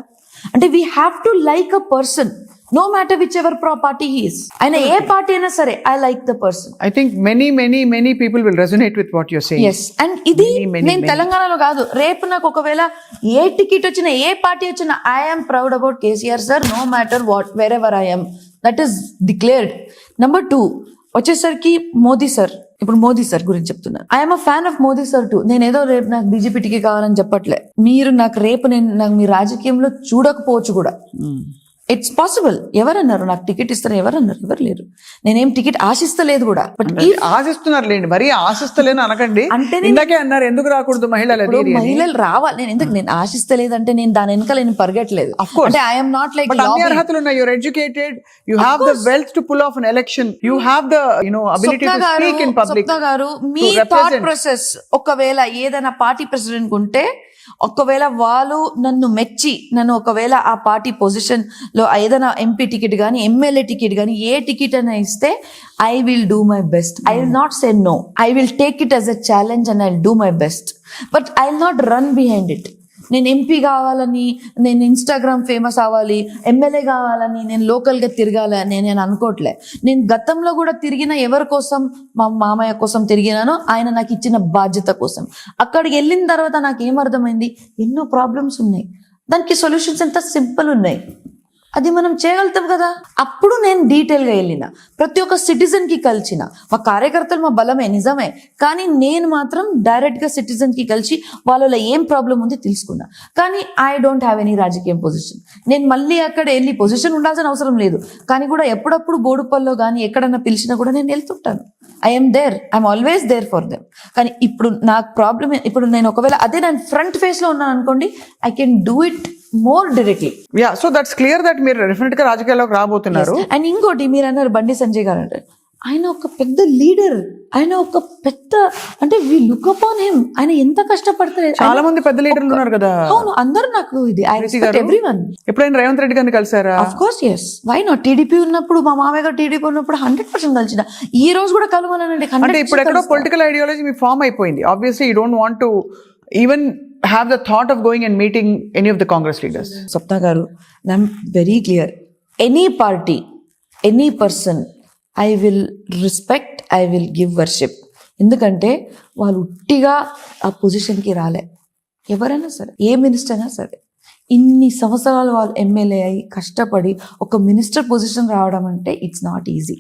అంటే we have to like a person, no matter whichever party he is. ఆయన ఏ పార్టీ అయినా సరే, I like the person. I think many people will resonate with what you're saying. Yes, and ఇది నేను తెలంగాణలో కాదు, రేపు నాకు ఒకవేళ ఏ టికెట్ వచ్చినా, ఏ పార్టీ వచ్చినా, I am proud about KCR sir, no matter what, wherever I am. That is declared. Number 2 వచ్చేసరికి మోదీ సార్. ఇప్పుడు మోదీ సార్ గురించి చెప్తున్నా, I'm a fan of Modi sir two. నేను ఏదో రేపు నాకు బీజేపీ టికెట్ కావాలని చెప్పట్లే. మీరు నాకు రేపు నాకు మీ రాజకీయంలో చూడకపోవచ్చు కూడా, ఇట్స్ పాసిబుల్. ఎవరన్నారు నాకు టికెట్ ఇస్తారు? ఎవరన్నారు? ఎవరు లేరు. నేనేం టికెట్ ఆశిస్తలేదు కూడా. బట్ ఆశిస్తున్నారు లేండి, మరీ ఆశిస్తలేను అనకండి. అంటే ఇందాకే అన్నారు ఎందుకు రాకూడదు మహిళలు రావాలి. నేను ఎందుకు నేను ఆశిస్తలేదంటే నేను దాని వెనక నేను పరిగెట్లేదు. అంటే ఐఎమ్ నాట్ లైక్ అన్ని అర్హతలు ఉన్నాయి. You're educated, you have the wealth to pull off an election, you have the ability to speak in public. Swapna garu, మీ థాట్ ప్రాసెస్ ఒకవేళ ఏదైనా పార్టీ ప్రెసిడెంట్ ఉంటే, ఒకవేళ వాళ్ళు నన్ను మెచ్చి నన్ను ఒకవేళ ఆ పార్టీ పొజిషన్ లో ఏదైనా ఎంపీ టికెట్ కానీ, ఎమ్మెల్యే టికెట్ కానీ, ఏ టికెట్ అయినా ఇస్తే I will do my best. I will not say no. I will take it as a challenge and I will do my best. But I will not run behind it. నేను MP కావాలని, నేను Instagram famous అవ్వాలి, MLA కావాలని, నేను లోకల్గా తిరగాలని నేను అనుకోవట్లే. నేను గతంలో కూడా తిరిగిన ఎవరి కోసం, మా మామయ్య కోసం తిరిగినానో, ఆయన నాకు ఇచ్చిన బాధ్యత కోసం. అక్కడికి వెళ్ళిన తర్వాత నాకు ఏమర్థమైంది, ఎన్నో ప్రాబ్లమ్స్ ఉన్నాయి, దానికి సొల్యూషన్స్ ఎంత సింపుల్ ఉన్నాయి, అది మనం చేయగలుగుతాం కదా. అప్పుడు నేను డీటెయిల్గా వెళ్ళిన, ప్రతి ఒక్క సిటిజన్కి కలిసిన. మా కార్యకర్తలు మా బలమే, నిజమే. కానీ నేను మాత్రం డైరెక్ట్గా సిటిజన్కి కలిసి వాళ్ళలో ఏం ప్రాబ్లం ఉంది తెలుసుకున్నా. కానీ ఐ డోంట్ హ్యావ్ ఎనీ రాజకీయ పొజిషన్. నేను మళ్ళీ అక్కడ వెళ్ళి పొజిషన్ ఉండాల్సిన అవసరం లేదు. కానీ కూడా ఎప్పుడప్పుడు బోడుపల్లో కానీ ఎక్కడన్నా పిలిచినా కూడా నేను వెళ్తుంటాను. I'm there, I'm always there for them. కానీ ఇప్పుడు నాకు ప్రాబ్లం, ఇప్పుడు నేను ఒకవేళ అదే నేను ఫ్రంట్ ఫేస్లో ఉన్నాను అనుకోండి, I can do it more directly. Yeah, so that's clear that మీరు డెఫినెట్ గా రాజకీయాల్లోకి రాబోతున్నారు. అండ్ ఇంకోటి మీరు అన్నారు బండి సంజయ్ గారు అంటే, ఆయన ఒక పెద్ద లీడర్, ఆయన ఒక పెద్ద, అంటే వి లుక్ అపాన్ హిమ్. ఆయన ఎంత కష్టపడతారు. చాలా మంది పెద్ద లీడర్లు ఉన్నారు కదా. అవును, అందరూ నాకు ఇది ఐ రెస్పెక్ట్ ఎవ్రీవన్. ఎప్పుడైనా రేవంత్ రెడ్డి గారిని కలిసారా? Of course yes, why not. TDP ఉన్నప్పుడు, మా మామయ్య గారు టీడీపీ ఉన్నప్పుడు 100% కలిసిన. ఈ రోజు కూడా కలవనండి. అంటే ఇప్పుడు ఎక్కడో పొలిటికల్ ఐడియాలజీ మీ ఫామ్ అయిపోయింది. Obviously you don't want to even have the thought of going and meeting any of the Congress leaders. Sapna garu, I'm very clear. Any party, any person, I will respect, I will give worship. ఎందుకంటే వాళ్ళు ఉట్టిగా ఆ పొజిషన్కి రాలే. ఎవరైనా సరే, ఏ minister అయినా సరే, ఇన్ని సంవత్సరాలు వాళ్ళు ఎమ్మెల్యే అయి కష్టపడి ఒక మినిస్టర్ పొజిషన్ రావడం అంటే ఇట్స్ నాట్ ఈజీ.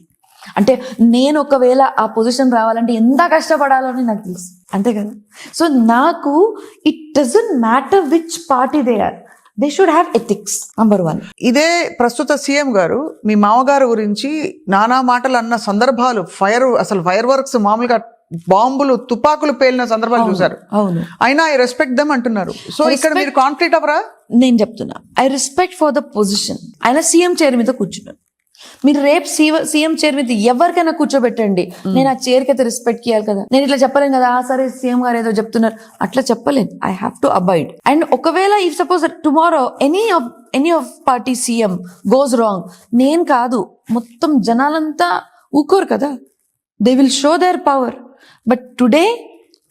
అంటే నేను ఒకవేళ ఆ పొజిషన్ రావాలంటే ఎంత కష్టపడాలని నాకు తెలుసు, అంతే కదా. సో నాకు it doesn't matter which party they are, they should have ethics. Number 1. ఇదే ప్రస్తుత సీఎం గారు మీ మామగారు గురించి నానా మాటలు అన్న సందర్భాలు, ఫైర్ వర్క్స్, మామూలుగా బాంబులు, తుపాకులు పేలిన సందర్భాలు చూసారు. అవును. అయినా ఐ రెస్పెక్ట్ దమ్ అంటున్నారు. సో ఇక్కడ మీరు కాన్ఫ్లిక్ట్ అవరా? నేను చెప్తున్నా, I respect for the position. ఆయన సీఎం చైర్ మీద కూర్చున్నారు. మీరు రేపు సీఎం చైర్ మీద ఎవరికైనా కూర్చోబెట్టండి, నేను ఆ చైర్ కి అయితే రెస్పెక్ట్ ఇవ్వాలి కదా. నేను ఇట్లా చెప్పలేను కదా, సరే సీఎం గారు ఏదో చెప్తున్నారు అట్లా చెప్పలేను. I have to abide. And ఒకవేళ if suppose tomorrow any of party CM goes wrong, నేను కాదు మొత్తం జనాలంతా ఊకోరు కదా, they will show their power. But today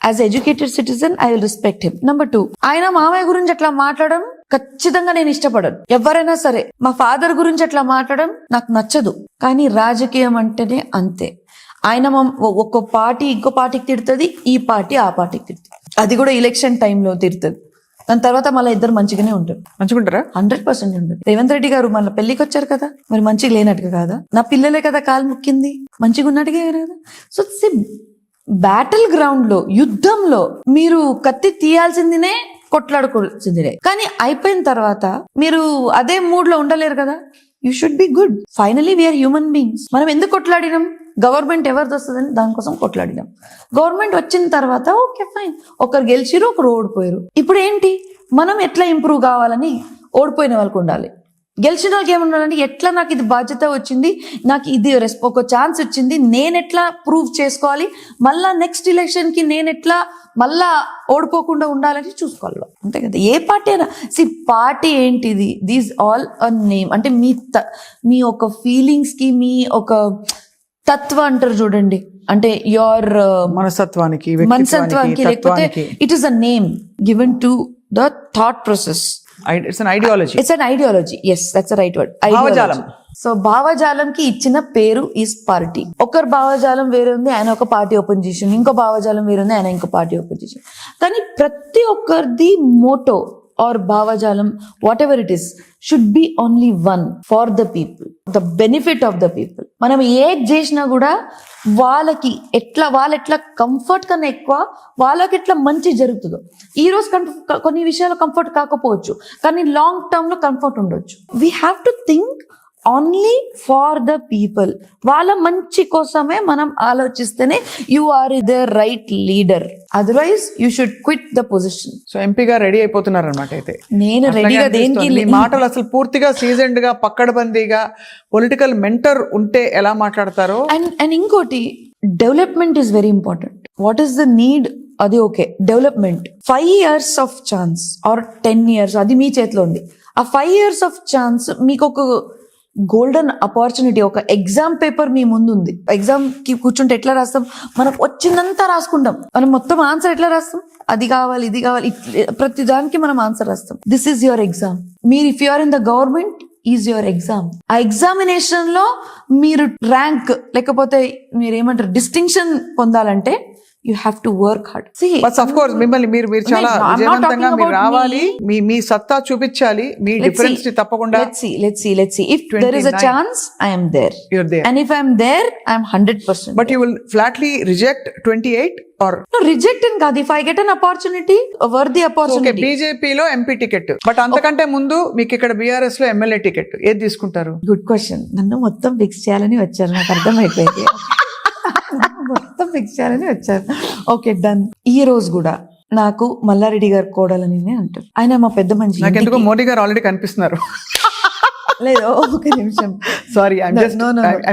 as educated citizen I will respect him. Number 2, ఆయన మామయ్య గురించి అట్లా మాట్లాడడం ఖచ్చితంగా నేను ఇష్టపడను. ఎవరైనా సరే మా ఫాదర్ గురించి అట్లా మాట్లాడడం నాకు నచ్చదు. కానీ రాజకీయం అంటేనే అంతే. ఆయన ఒక్కో పార్టీ ఇంకో పార్టీకి తిడుతుంది, ఈ పార్టీ ఆ పార్టీకి తిడుతుంది. అది కూడా ఎలక్షన్ టైంలో తిడుతుంది. దాని తర్వాత మళ్ళీ ఇద్దరు మంచిగానే ఉంటారు. మంచిగుంటారా? 100% ఉంటారు. రేవంత్ రెడ్డి గారు మళ్ళీ పెళ్లికి వచ్చారు కదా, మరి మంచిగా లేనట్టుగా కాదా? నా పిల్లలే కదా కాలు ముక్కింది, మంచిగా ఉన్నట్టుగా కదా. సో బ్యాటిల్ గ్రౌండ్ లో, యుద్ధంలో మీరు కత్తి తీయాల్సిందినే, కొట్లాడుకోవాల్సిందినే. కానీ అయిపోయిన తర్వాత మీరు అదే మూడ్ లో ఉండలేరు కదా. You should be good. Finally we're human beings. మనం ఎందుకు కొట్లాడినాం? గవర్నమెంట్ ఎవరిది వస్తుందని దానికోసం కొట్లాడినాం. గవర్నమెంట్ వచ్చిన తర్వాత ఓకే ఫైన్, ఒకరు గెలిచిరు, ఒకరు ఓడిపోయారు. ఇప్పుడు ఏంటి, మనం ఎట్లా ఇంప్రూవ్ కావాలని ఓడిపోయిన వాళ్ళకు ఉండాలి. గెలిచిన వాళ్ళకి ఏముండాలంటే ఎట్లా నాకు ఇది బాధ్యత వచ్చింది, నాకు ఇది ఒక ఛాన్స్ వచ్చింది, నేను ఎట్లా ప్రూవ్ చేసుకోవాలి, మళ్ళా నెక్స్ట్ ఎలక్షన్ కి నేను ఎట్లా మళ్ళా ఓడిపోకుండా ఉండాలని చూసుకోవాలి. అంతే కదా. ఏ పార్టీ అయినా పార్టీ ఏంటిది, దీస్ ఆల్ అ నేమ్. అంటే మీ ఒక ఫీలింగ్స్ కి, మీ ఒక తత్వ అంటారు చూడండి, అంటే యువర్ మనస్తత్వానికి, లేకపోతే it is a name given to the thought process. It's an ideology. It's an ideology. Yes, that's the right word. భావజాలం. సో భావజాలంకి ఇచ్చిన పేరు ఈస్ పార్టీ. ఒకరు భావజాలం వేరే ఉంది, ఆయన ఒక పార్టీ ఓపెన్ చేసిండు. ఇంకో భావజాలం వేరే ఉంది, ఆయన ఇంకో పార్టీ ఓపెన్ చేసిండు. కానీ ప్రతి ఒక్కరిది మోటో ఆర్ భావజాలం, what ever it is, should be only one, far the people, the benefit of the people. మనం ఏది చేసినా కూడా వాళ్ళు ఎట్లా కంఫర్ట్ కన్నా ఎక్కువ వాళ్ళకి ఎట్లా మంచి జరుగుతుందో. ఈ రోజు కొన్ని విషయాలు కంఫర్ట్ కాకపోవచ్చు, కానీ లాంగ్ టర్మ్ లో కంఫర్ట్ ఉండొచ్చు. We have to think only for the people. వాళ్ళ మంచి కోసమే మనం ఆలోచిస్తేనే you are the right leader. Otherwise you should quit the position. So ఎంపీగా రెడీ అయిపోతున్నారు అనమాట. అయితే నేను రెడీగా దేనికి, మీ మాటలు అసలు పూర్తిగా సీజన్డ్ గా, పక్కడబందీగా, పొలిటికల్ మెంటర్ ఉంటే ఎలా మాట్లాడతారో. అండ్ ఇంకోటి, development is very important. What is the need, అది okay. Development 5 years of chance or 10 years, అది మీ చేతిలో ఉంది. ఆ 5 years ఆఫ్ ఛాన్స్ మీకు ఒక గోల్డెన్ ఆపర్చునిటీ. ఒక ఎగ్జామ్ పేపర్ మీ ముందు ఉంది. ఎగ్జామ్ కి కూర్చుంటే ఎట్లా రాస్తాం, మనకు వచ్చిందంతా రాసుకుంటాం. మనం మొత్తం ఆన్సర్ ఎట్లా రాస్తాం, అది కావాలి ఇది కావాలి, ప్రతి దానికి మనం ఆన్సర్ రాస్తాం. This is your exam. మీరు if you are in the government is your exam. ఆ ఎగ్జామినేషన్ లో మీరు ర్యాంక్ లేకపోతే మీరు ఏమంటారు డిస్టింక్షన్ పొందాలంటే you have to work hard. See, but of course మిమ్మల్ని మీరు చాలా విజయవంతంగా మీరు రావాలి, మీ సత్తా చూపించాలి, మీ డిఫరెన్స్ ని తప్పకుండా. let's see if there is a chance, I am there. You're there. And if I am there, I am 100%. But you will flatly reject 28 or no, reject and కాదు. If I get an opportunity, a worthy opportunity. Okay, BJP లో MP ticket, but అంతకంటే ముందు మీకు ఇక్కడ BRS లో MLA ticket, ఏది తీసుకుంటారు? Good question. నన్ను మొత్తం ఫిక్స్ చేయాలని వచ్చారు, నాకు అర్థమైపోయింది. మొత్తం ఫిక్స్ చేయాలని వచ్చారు. Okay done. ఈ రోజు కూడా నాకు మల్లారెడ్డి గారు కోడాలని అంటారు. ఆయన మా పెద్ద మంచి. నాకు ఎందుకో మోడీ గారు ఆల్రెడీ కనిపిస్తున్నారు. లేదు, ఒక నిమిషం. Sorry, I'm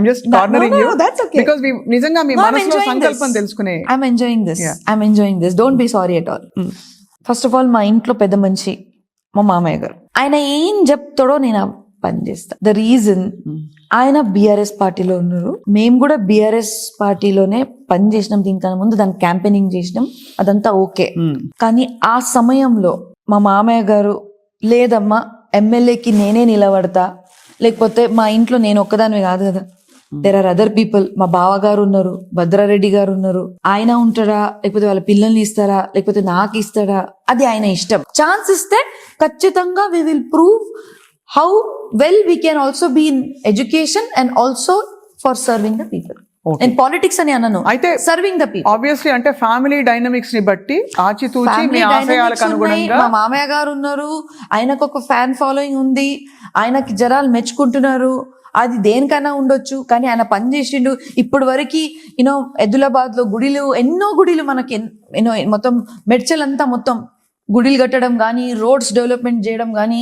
just cornering you. That's okay. Because నిజంగా మీ మనసులో సంకల్పం తెలుసుకునే. I'm enjoying this. Don't be sorry at all. First of all మా ఇంట్లో పెద్ద మంచి మా మామయ్య గారు. ఆయన ఏం చెప్తాడో నేను పని చేస్తా. ద రీజన్, ఆయన BRS పార్టీలో ఉన్నారు, మేము కూడా BRS పార్టీలోనే పని చేసినాం. దీనికన్నా ముందు దాని క్యాంపెయినింగ్ చేసినాం, అదంతా ఓకే. కానీ ఆ సమయంలో మా మామయ్య గారు, లేదమ్మా ఎమ్మెల్యేకి నేనే నిలబడతా, లేకపోతే మా ఇంట్లో నేను ఒక్కదానివి కాదు కదా, దేర్ ఆర్ అదర్ పీపుల్. మా బావగారు ఉన్నారు, భద్రారెడ్డి గారు ఉన్నారు, ఆయన ఉంటారా, లేకపోతే వాళ్ళ పిల్లల్ని ఇస్తారా, లేకపోతే నాకు ఇస్తారా, అది ఆయన ఇష్టం. ఛాన్స్ ఇస్తే ఖచ్చితంగా we will prove how well we can also be in education and also for serving the people. Okay. నేను పాలిటిక్స్ అని అన్నాను, అయితే సర్వింగ్ ద పీపుల్. ఆబ్వియస్లీ అంటే ఫ్యామిలీ డైనమిక్స్ ని బట్టి ఆచితూచి మీ ఆశయాలకు అనుగుణంగా. మా మామయ్య గారు ఉన్నారు, ఆయనకు ఒక ఫ్యాన్ ఫాలోయింగ్ ఉంది, ఆయనకి జనాలు మెచ్చుకుంటున్నారు, అది దేనికైనా ఉండొచ్చు. కానీ ఆయన పని చేసిండు ఇప్పటి వరకు. యూనో ఎద్దులాబాద్ లో గుడిలు, ఎన్నో గుడిలు మనకి, యూనో మొత్తం మెడ్చల్ అంతా మొత్తం గుడిలు కట్టడం కానీ, రోడ్స్ డెవలప్మెంట్ చేయడం కానీ,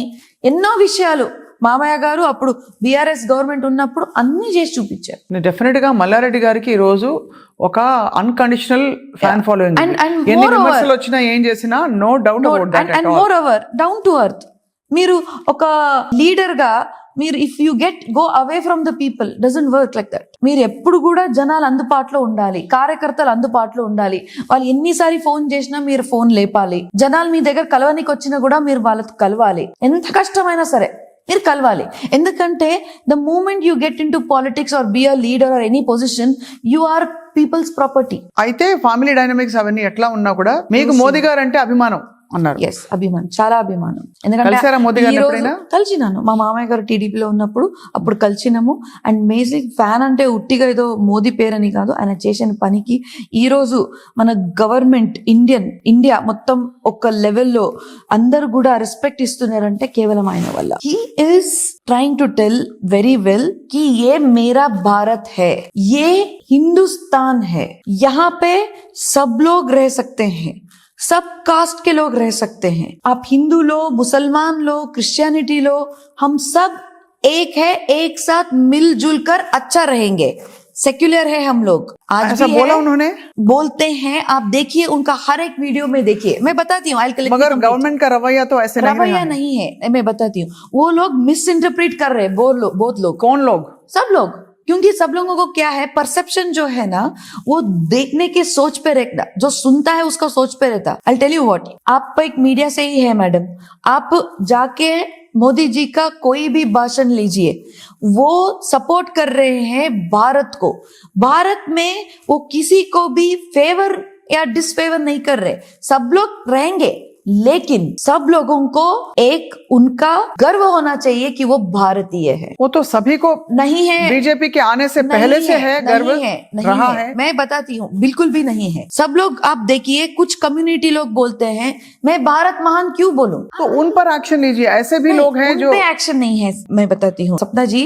ఎన్నో విషయాలు మామయ్య గారు అప్పుడు బీఆర్ఎస్ గవర్నమెంట్ ఉన్నప్పుడు అన్ని చేసి చూపించారు. డెఫినెట్ గా మల్లారెడ్డి గారికి ఈ రోజు ఒక అన్కండిషనల్ ఫ్యాన్ ఫాలోయింగ్. And ఎన్ని moreover- విమర్శలు వచ్చినా ఏం చేసినా no doubt about that and moreover down to earth. మీరు ఒక లీడర్ గా మీరు if you go away from the people, doesn't work like that. మీరు ఎప్పుడు కూడా జనాలు అందుబాటులో ఉండాలి, కార్యకర్తలు అందుబాటులో ఉండాలి. వాళ్ళు ఎన్నిసారి ఫోన్ చేసినా మీరు ఫోన్ లేపాలి. జనాలు మీ దగ్గర కలవనికి వచ్చినా కూడా మీరు వాళ్ళతో కలవాలి. ఎంత కష్టమైనా సరే మీరు కలవాలి. ఎందుకంటే the moment you get in to politics or be a leader or any position, you are people's property. అయితే ఫ్యామిలీ డైనమిక్స్ అవన్నీ ఎట్లా ఉన్నా కూడా మీకు మోదీ గారు అంటే అభిమానం అన్నారు. ఎస్, అభిమానం, చాలా అభిమానం. కలిసారా మోదీ గారిని ఈ రోజు ఎప్పుడైనా? కలిసినాను. మా మామయ్య గారు టీడీపీలో ఉన్నప్పుడు అప్పుడు కలిసినాము. అండ్ మేజిక్ ఫ్యాన్ అంటే ఉట్టిగా ఏదో మోదీ పేరని కాదు, ఆయన చేసిన పనికి ఈ రోజు మన గవర్నమెంట్ ఇండియా మొత్తం ఒక లెవెల్లో అందరు కూడా రెస్పెక్ట్ ఇస్తున్నారంటే కేవలం ఆయన వల్ల. He is trying to tell very well కి ఏ మేరా భారత్ హై, ఏ हिंदुस्तान है, यहाँ पे सब लोग रह सकते हैं, सब कास्ट के लोग रह सकते हैं. आप हिंदू लो, मुसलमान लो, क्रिश्चियनिटी लो, हम सब एक है, एक साथ मिलजुल कर अच्छा रहेंगे. सेक्युलर है हम लोग, आज ऐसा भी बोला है, उन्होंने? बोलते हैं. आप देखिए उनका हर एक वीडियो में देखिए. मैं बताती हूँ, मगर गवर्नमेंट का रवैया तो ऐसे नहीं रवैया रहा। नहीं है. मैं बताती हूँ, वो लोग मिस इंटरप्रेट कर रहे हैं. बहुत लोग, कौन लोग? सब लोग. क्योंकि सब लोगों को क्या है, परसेप्शन जो है ना, वो देखने के सोच पे रहता, जो सुनता है उसका सोच पे रहता. I'll tell you what, आप एक मीडिया से ही है मैडम, आप जाके मोदी जी का कोई भी भाषण लीजिए, वो सपोर्ट कर रहे हैं भारत को. भारत में वो किसी को भी फेवर या डिसफेवर नहीं कर रहे. सब लोग रहेंगे, लेकिन सब लोगों को एक उनका गर्व होना चाहिए कि वो भारतीय है. वो तो सभी को नहीं है, बीजेपी के आने से पहले से है गर्व नहीं रहा है. मैं बताती हूँ, बिल्कुल भी नहीं है. सब लोग आप देखिए, कुछ कम्युनिटी लोग बोलते हैं मैं भारत महान क्यों बोलूं. तो उन पर एक्शन लीजिए. ऐसे भी लोग हैं जो उन पे एक्शन नहीं है. मैं बताती हूँ सपना जी,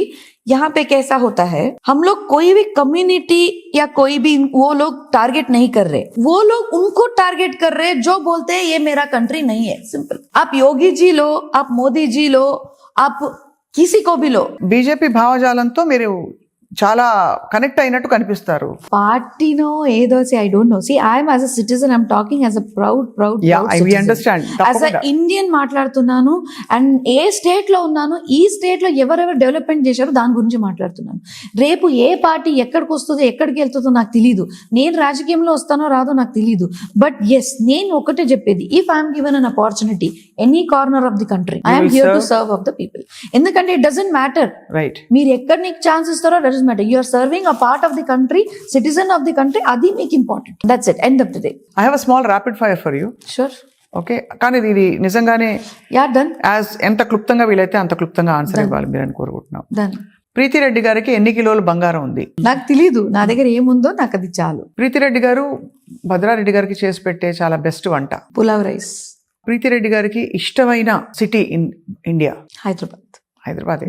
यहाँ पे कैसा होता है, हम लोग कोई भी कम्युनिटी या कोई भी वो लोग टारगेट नहीं कर रहे, वो लोग उनको टारगेट कर रहे जो बोलते हैं ये मेरा कंट्री नहीं है. सिंपल. आप योगी जी लो, आप मोदी जी लो, आप किसी को भी लो, బీజేపీ భావజాలంతో మీరు చాలా కనెక్ట్ అయినట్టు కనిపిస్తారు. పార్టీనో ఏదో I don't know. See I'm as a citizen, I'm talking as a proud we understand. As a Indian మాట్లాడుతున్నాను. అండ్ ఏ స్టేట్ లో ఉన్నాను, ఈ స్టేట్ లో ఎవరెవరు డెవలప్మెంట్ చేశారో దాని గురించి మాట్లాడుతున్నాను. రేపు ఏ పార్టీ ఎక్కడికి వస్తుందో ఎక్కడికి వెళ్తుందో నాకు తెలియదు. నేను రాజకీయంలో వస్తానో రాదో నాకు తెలియదు. బట్ ఎస్, నేను ఒకటే చెప్పేది, if I'm given an opportunity any corner of the country, I'm here to serve of the people. ఎందుకంటే ఇట్ డజంట్ మ్యాటర్ రైట్, మీరు ఎక్కడ నీకు ఛాన్స్ ఇస్తారో doesn't matter. You are serving a part of the country, citizen of the country, అది మీకు important. That's it, end of the day. I have a small rapid fire for you. Sure. Okay, కానీ ఇది నిజంగానే yeah done. As ఎంత క్లుప్తంగా వీలైతే అంత క్లుప్తంగా ఆన్సర్ ఇవ్వాలి మీరు అని కోరుకుంటున్నాం. డన్. ప్రీతిరెడ్డి గారికి ఎన్ని కిలోలు బంగారం ఉంది? నాకు తెలీదు, నా దగ్గర ఏముందో నాకు అది చాలు. ప్రీతిరెడ్డి గారు భద్రారెడ్డి గారికి చేసి పెట్టే చాలా బెస్ట్ వంట పులావ్ రైస్. ప్రీతిరెడ్డి గారికి ఇష్టమైన city in India? Hyderabad.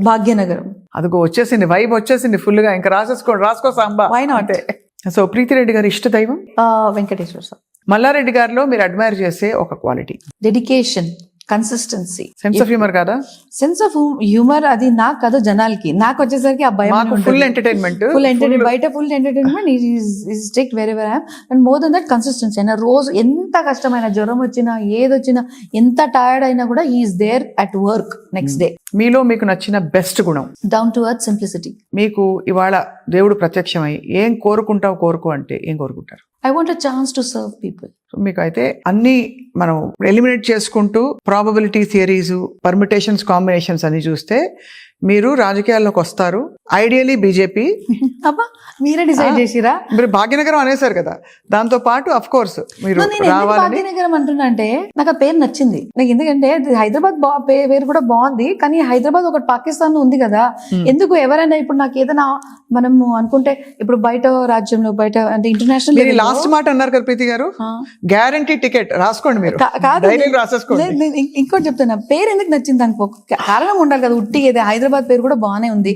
Bhagyanagaram. అదిగో వచ్చేసింది, వైబ్ వచ్చేసింది ఫుల్ గా. ఇంకా రాసుకో Samba. Why not? So Preethi Reddy గారి ఇష్ట దైవం వెంకటేశ్వర స్వామి. మల్లారెడ్డి గారిలో మీరు అడ్మైర్ చేసే ఒక quality? Dedication, consistency, sense of humour కదా? సెన్స్ ఆఫ్ హ్యూమర్ అది నాకు కాదు, జనాలకి. నాకు వచ్చేసరికి ఆ భయం ఫుల్ ఎంటర్టైన్మెంట్, బయట full entertainment is stick very very and more then that consistency. అయినా రోజు ఎంత కష్టమైన జ్వరం వచ్చినా ఏదొచ్చినా ఎంత టైర్డ్ అయినా కూడా is there at work next day. మీలో మీకు నచ్చిన బెస్ట్ గుణం? Down to earth simplicity. మీకు ఇవాళ దేవుడు ప్రత్యక్షమై ఏం కోరుకుంటావు అంటే ఏం కోరుకుంటారు? I want a chance to serve people. మీకు అయితే అన్ని మనం ఎలిమినేట్ చేసుకుంటూ ప్రాబబిలిటీ థియరీస్, పర్మిటేషన్స్, కాంబినేషన్స్ అన్ని చూస్తే మీరు రాజకీయాల్లోకి వస్తారు, ఐడియలీ బీజేపీ. అబ్బా మీరే డిసైడ్ చేసిరా? మీరు భాగ్యనగరం అనేసారు కదా, దాంతో పాటు అఫ్ కోర్స్ మీరు నేను ఎందుకు రావాలని. భాగ్యనగరం అంటున్నా అంటే నాకు ఆ పేరు నచ్చింది నాకు, ఎందుకంటే అది హైదరాబాద్ పేరు కూడా బాగుంది, కానీ హైదరాబాద్ ఒకటి పాకిస్తాన్ ఉంది కదా, ఎందుకు ఎవరైనా ఇప్పుడు నాకు ఏదైనా మనము అనుకుంటే ఇప్పుడు బయట రాజ్యంలో బయట అంటే ఇంటర్నేషనల్ లాస్ట్ మాట అన్నారు కదా ప్రీతి గారు, గ్యారంటీ టికెట్ రాసుకోండి మీరు, కాదు డైరీలు రాసేసుకోండి. నేను ఇంకోటి చెప్తున్నా, పేరు ఎందుకు నచ్చింది దానికి ఒక కారణం ఉండాలి కదా. ఉట్టి ఏదే హైదరాబాద్ పేరు కూడా బాగానే ఉంది,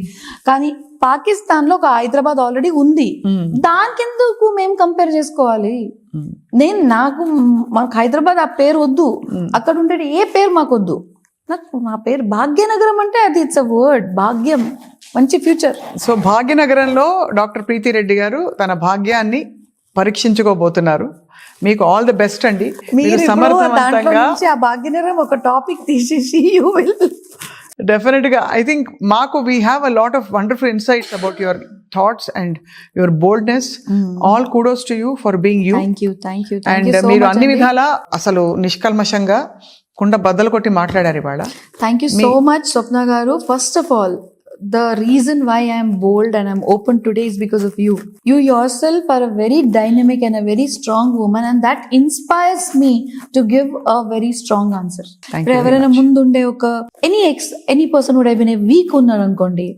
కానీ పాకిస్తాన్ లో ఒక హైదరాబాద్ ఆల్రెడీ ఉంది, దానికి ఎందుకు మేము కంపేర్ చేసుకోవాలి? మాకు హైదరాబాద్ ఆ పేరు వద్దు, అక్కడ ఉండే ఏ పేరు మాకు వద్దు. నాకు నా పేరు భాగ్యనగరం అంటే అది ఇట్స్ అ వర్డ్, భాగ్యం, మంచి ఫ్యూచర్. సో భాగ్యనగరంలో డాక్టర్ ప్రీతి రెడ్డి గారు తన భాగ్యాన్ని పరీక్షించుకోబోతున్నారు. మీకు ఆల్ ది బెస్ట్ అండి. మీరు సమర్థవంతంగా ఆ భాగ్యనగరం ఒక టాపిక్ తీసేసి యూ విల్ డెఫినెట్ గా ఐ థింక్ మాకు we have a lot of wonderful insights about your thoughts and your boldness. All kudos to you for being you. And మీరు అన్ని విధాల అసలు నిష్కల్మషంగా కుండ బద్దలు కొట్టి మాట్లాడారు ఇవాళ. థ్యాంక్ యూ సో మచ్ స్వప్న గారు. First of all, the reason why I am bold and I'm open today is because of you. You yourself are a very dynamic and a very strong woman, and that inspires me to give a very strong answer. ఎవరైనా ముందుండే ఒక any person కూడా అయిపోయిన week ఉన్నాడు అనుకోండి,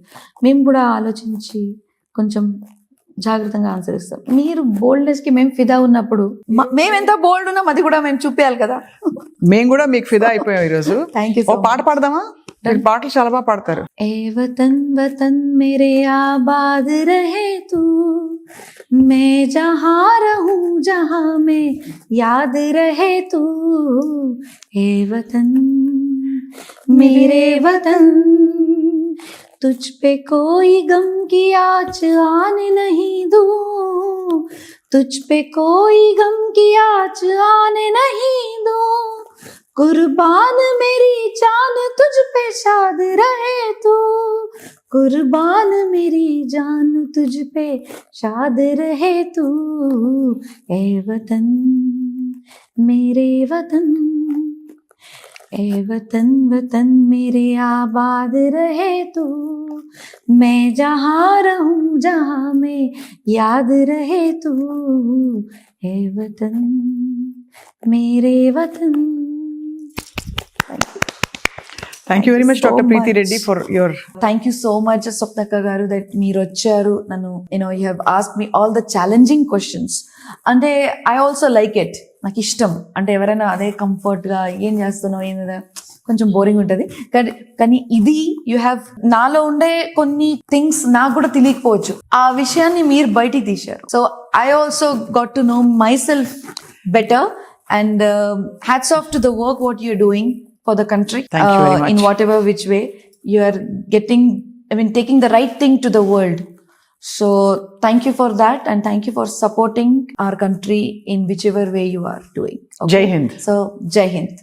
మేము కూడా ఆలోచించి కొంచెం జాగ్రత్తగా ఆన్సర్ ఇస్తాం. మీరు బోల్డ్నెస్ కి మేము ఫిదా ఉన్నప్పుడు మేము ఎంత బోల్డ్ ఉన్నాం అది కూడా మేము చూపించాలి కదా. మేము కూడా మీకు ఫిదా అయిపోయాం ఈరోజు. Thank you. ఓ పాట పాడదామా? మీరు పాటలు చాలా బాగా పాడతారు. ఏ వతన్ వతన్ మేరే ఆబాద్ రహే తూ, మే జహా రహూ జహా మే యాద్ రహే తూ. ఏ వతన్ మేరే వతన్, तुझ पे कोई गम की आँच आने नहीं दूं, तुझ पे कोई गम की आँच आने नहीं दूं. कुर्बान मेरी जान तुझ पे शाद रहे तू, कुर्बान मेरी जान तुझ पे शाद रहे तू. ए वतन मेरे वतन, ए वतन वतन मेरे आबाद रहे तू, मैं जहाँ रहूं जहाँ में याद रहे तू. ए वतन मेरे वतन. Thank you very much doctor Preethi Reddy for your. Thank you so much స్వప్నక్క గారు దట్ మీరు వచ్చారు. నన్ను you have asked me all the challenging questions. అంటే ఐ ఆల్సో లైక్ ఇట్, నాకు ఇష్టం. అంటే ఎవరైనా అదే కంఫర్ట్గా ఏం చేస్తున్నావు ఏందా కొంచెం బోరింగ్ ఉంటుంది, కానీ ఇది యూ హ్యావ్, నాలో ఉండే కొన్ని థింగ్స్ నాకు కూడా తెలియకపోవచ్చు, ఆ విషయాన్ని మీరు బయటికి తీశారు. So I also got to know my self better, and hats off to the work what you're doing for the country, in whatever which way you are taking the right thing to the world. So thank you for that, and thank you for supporting our country in whichever way you are doing. Okay? Jai Hind. So Jai Hind.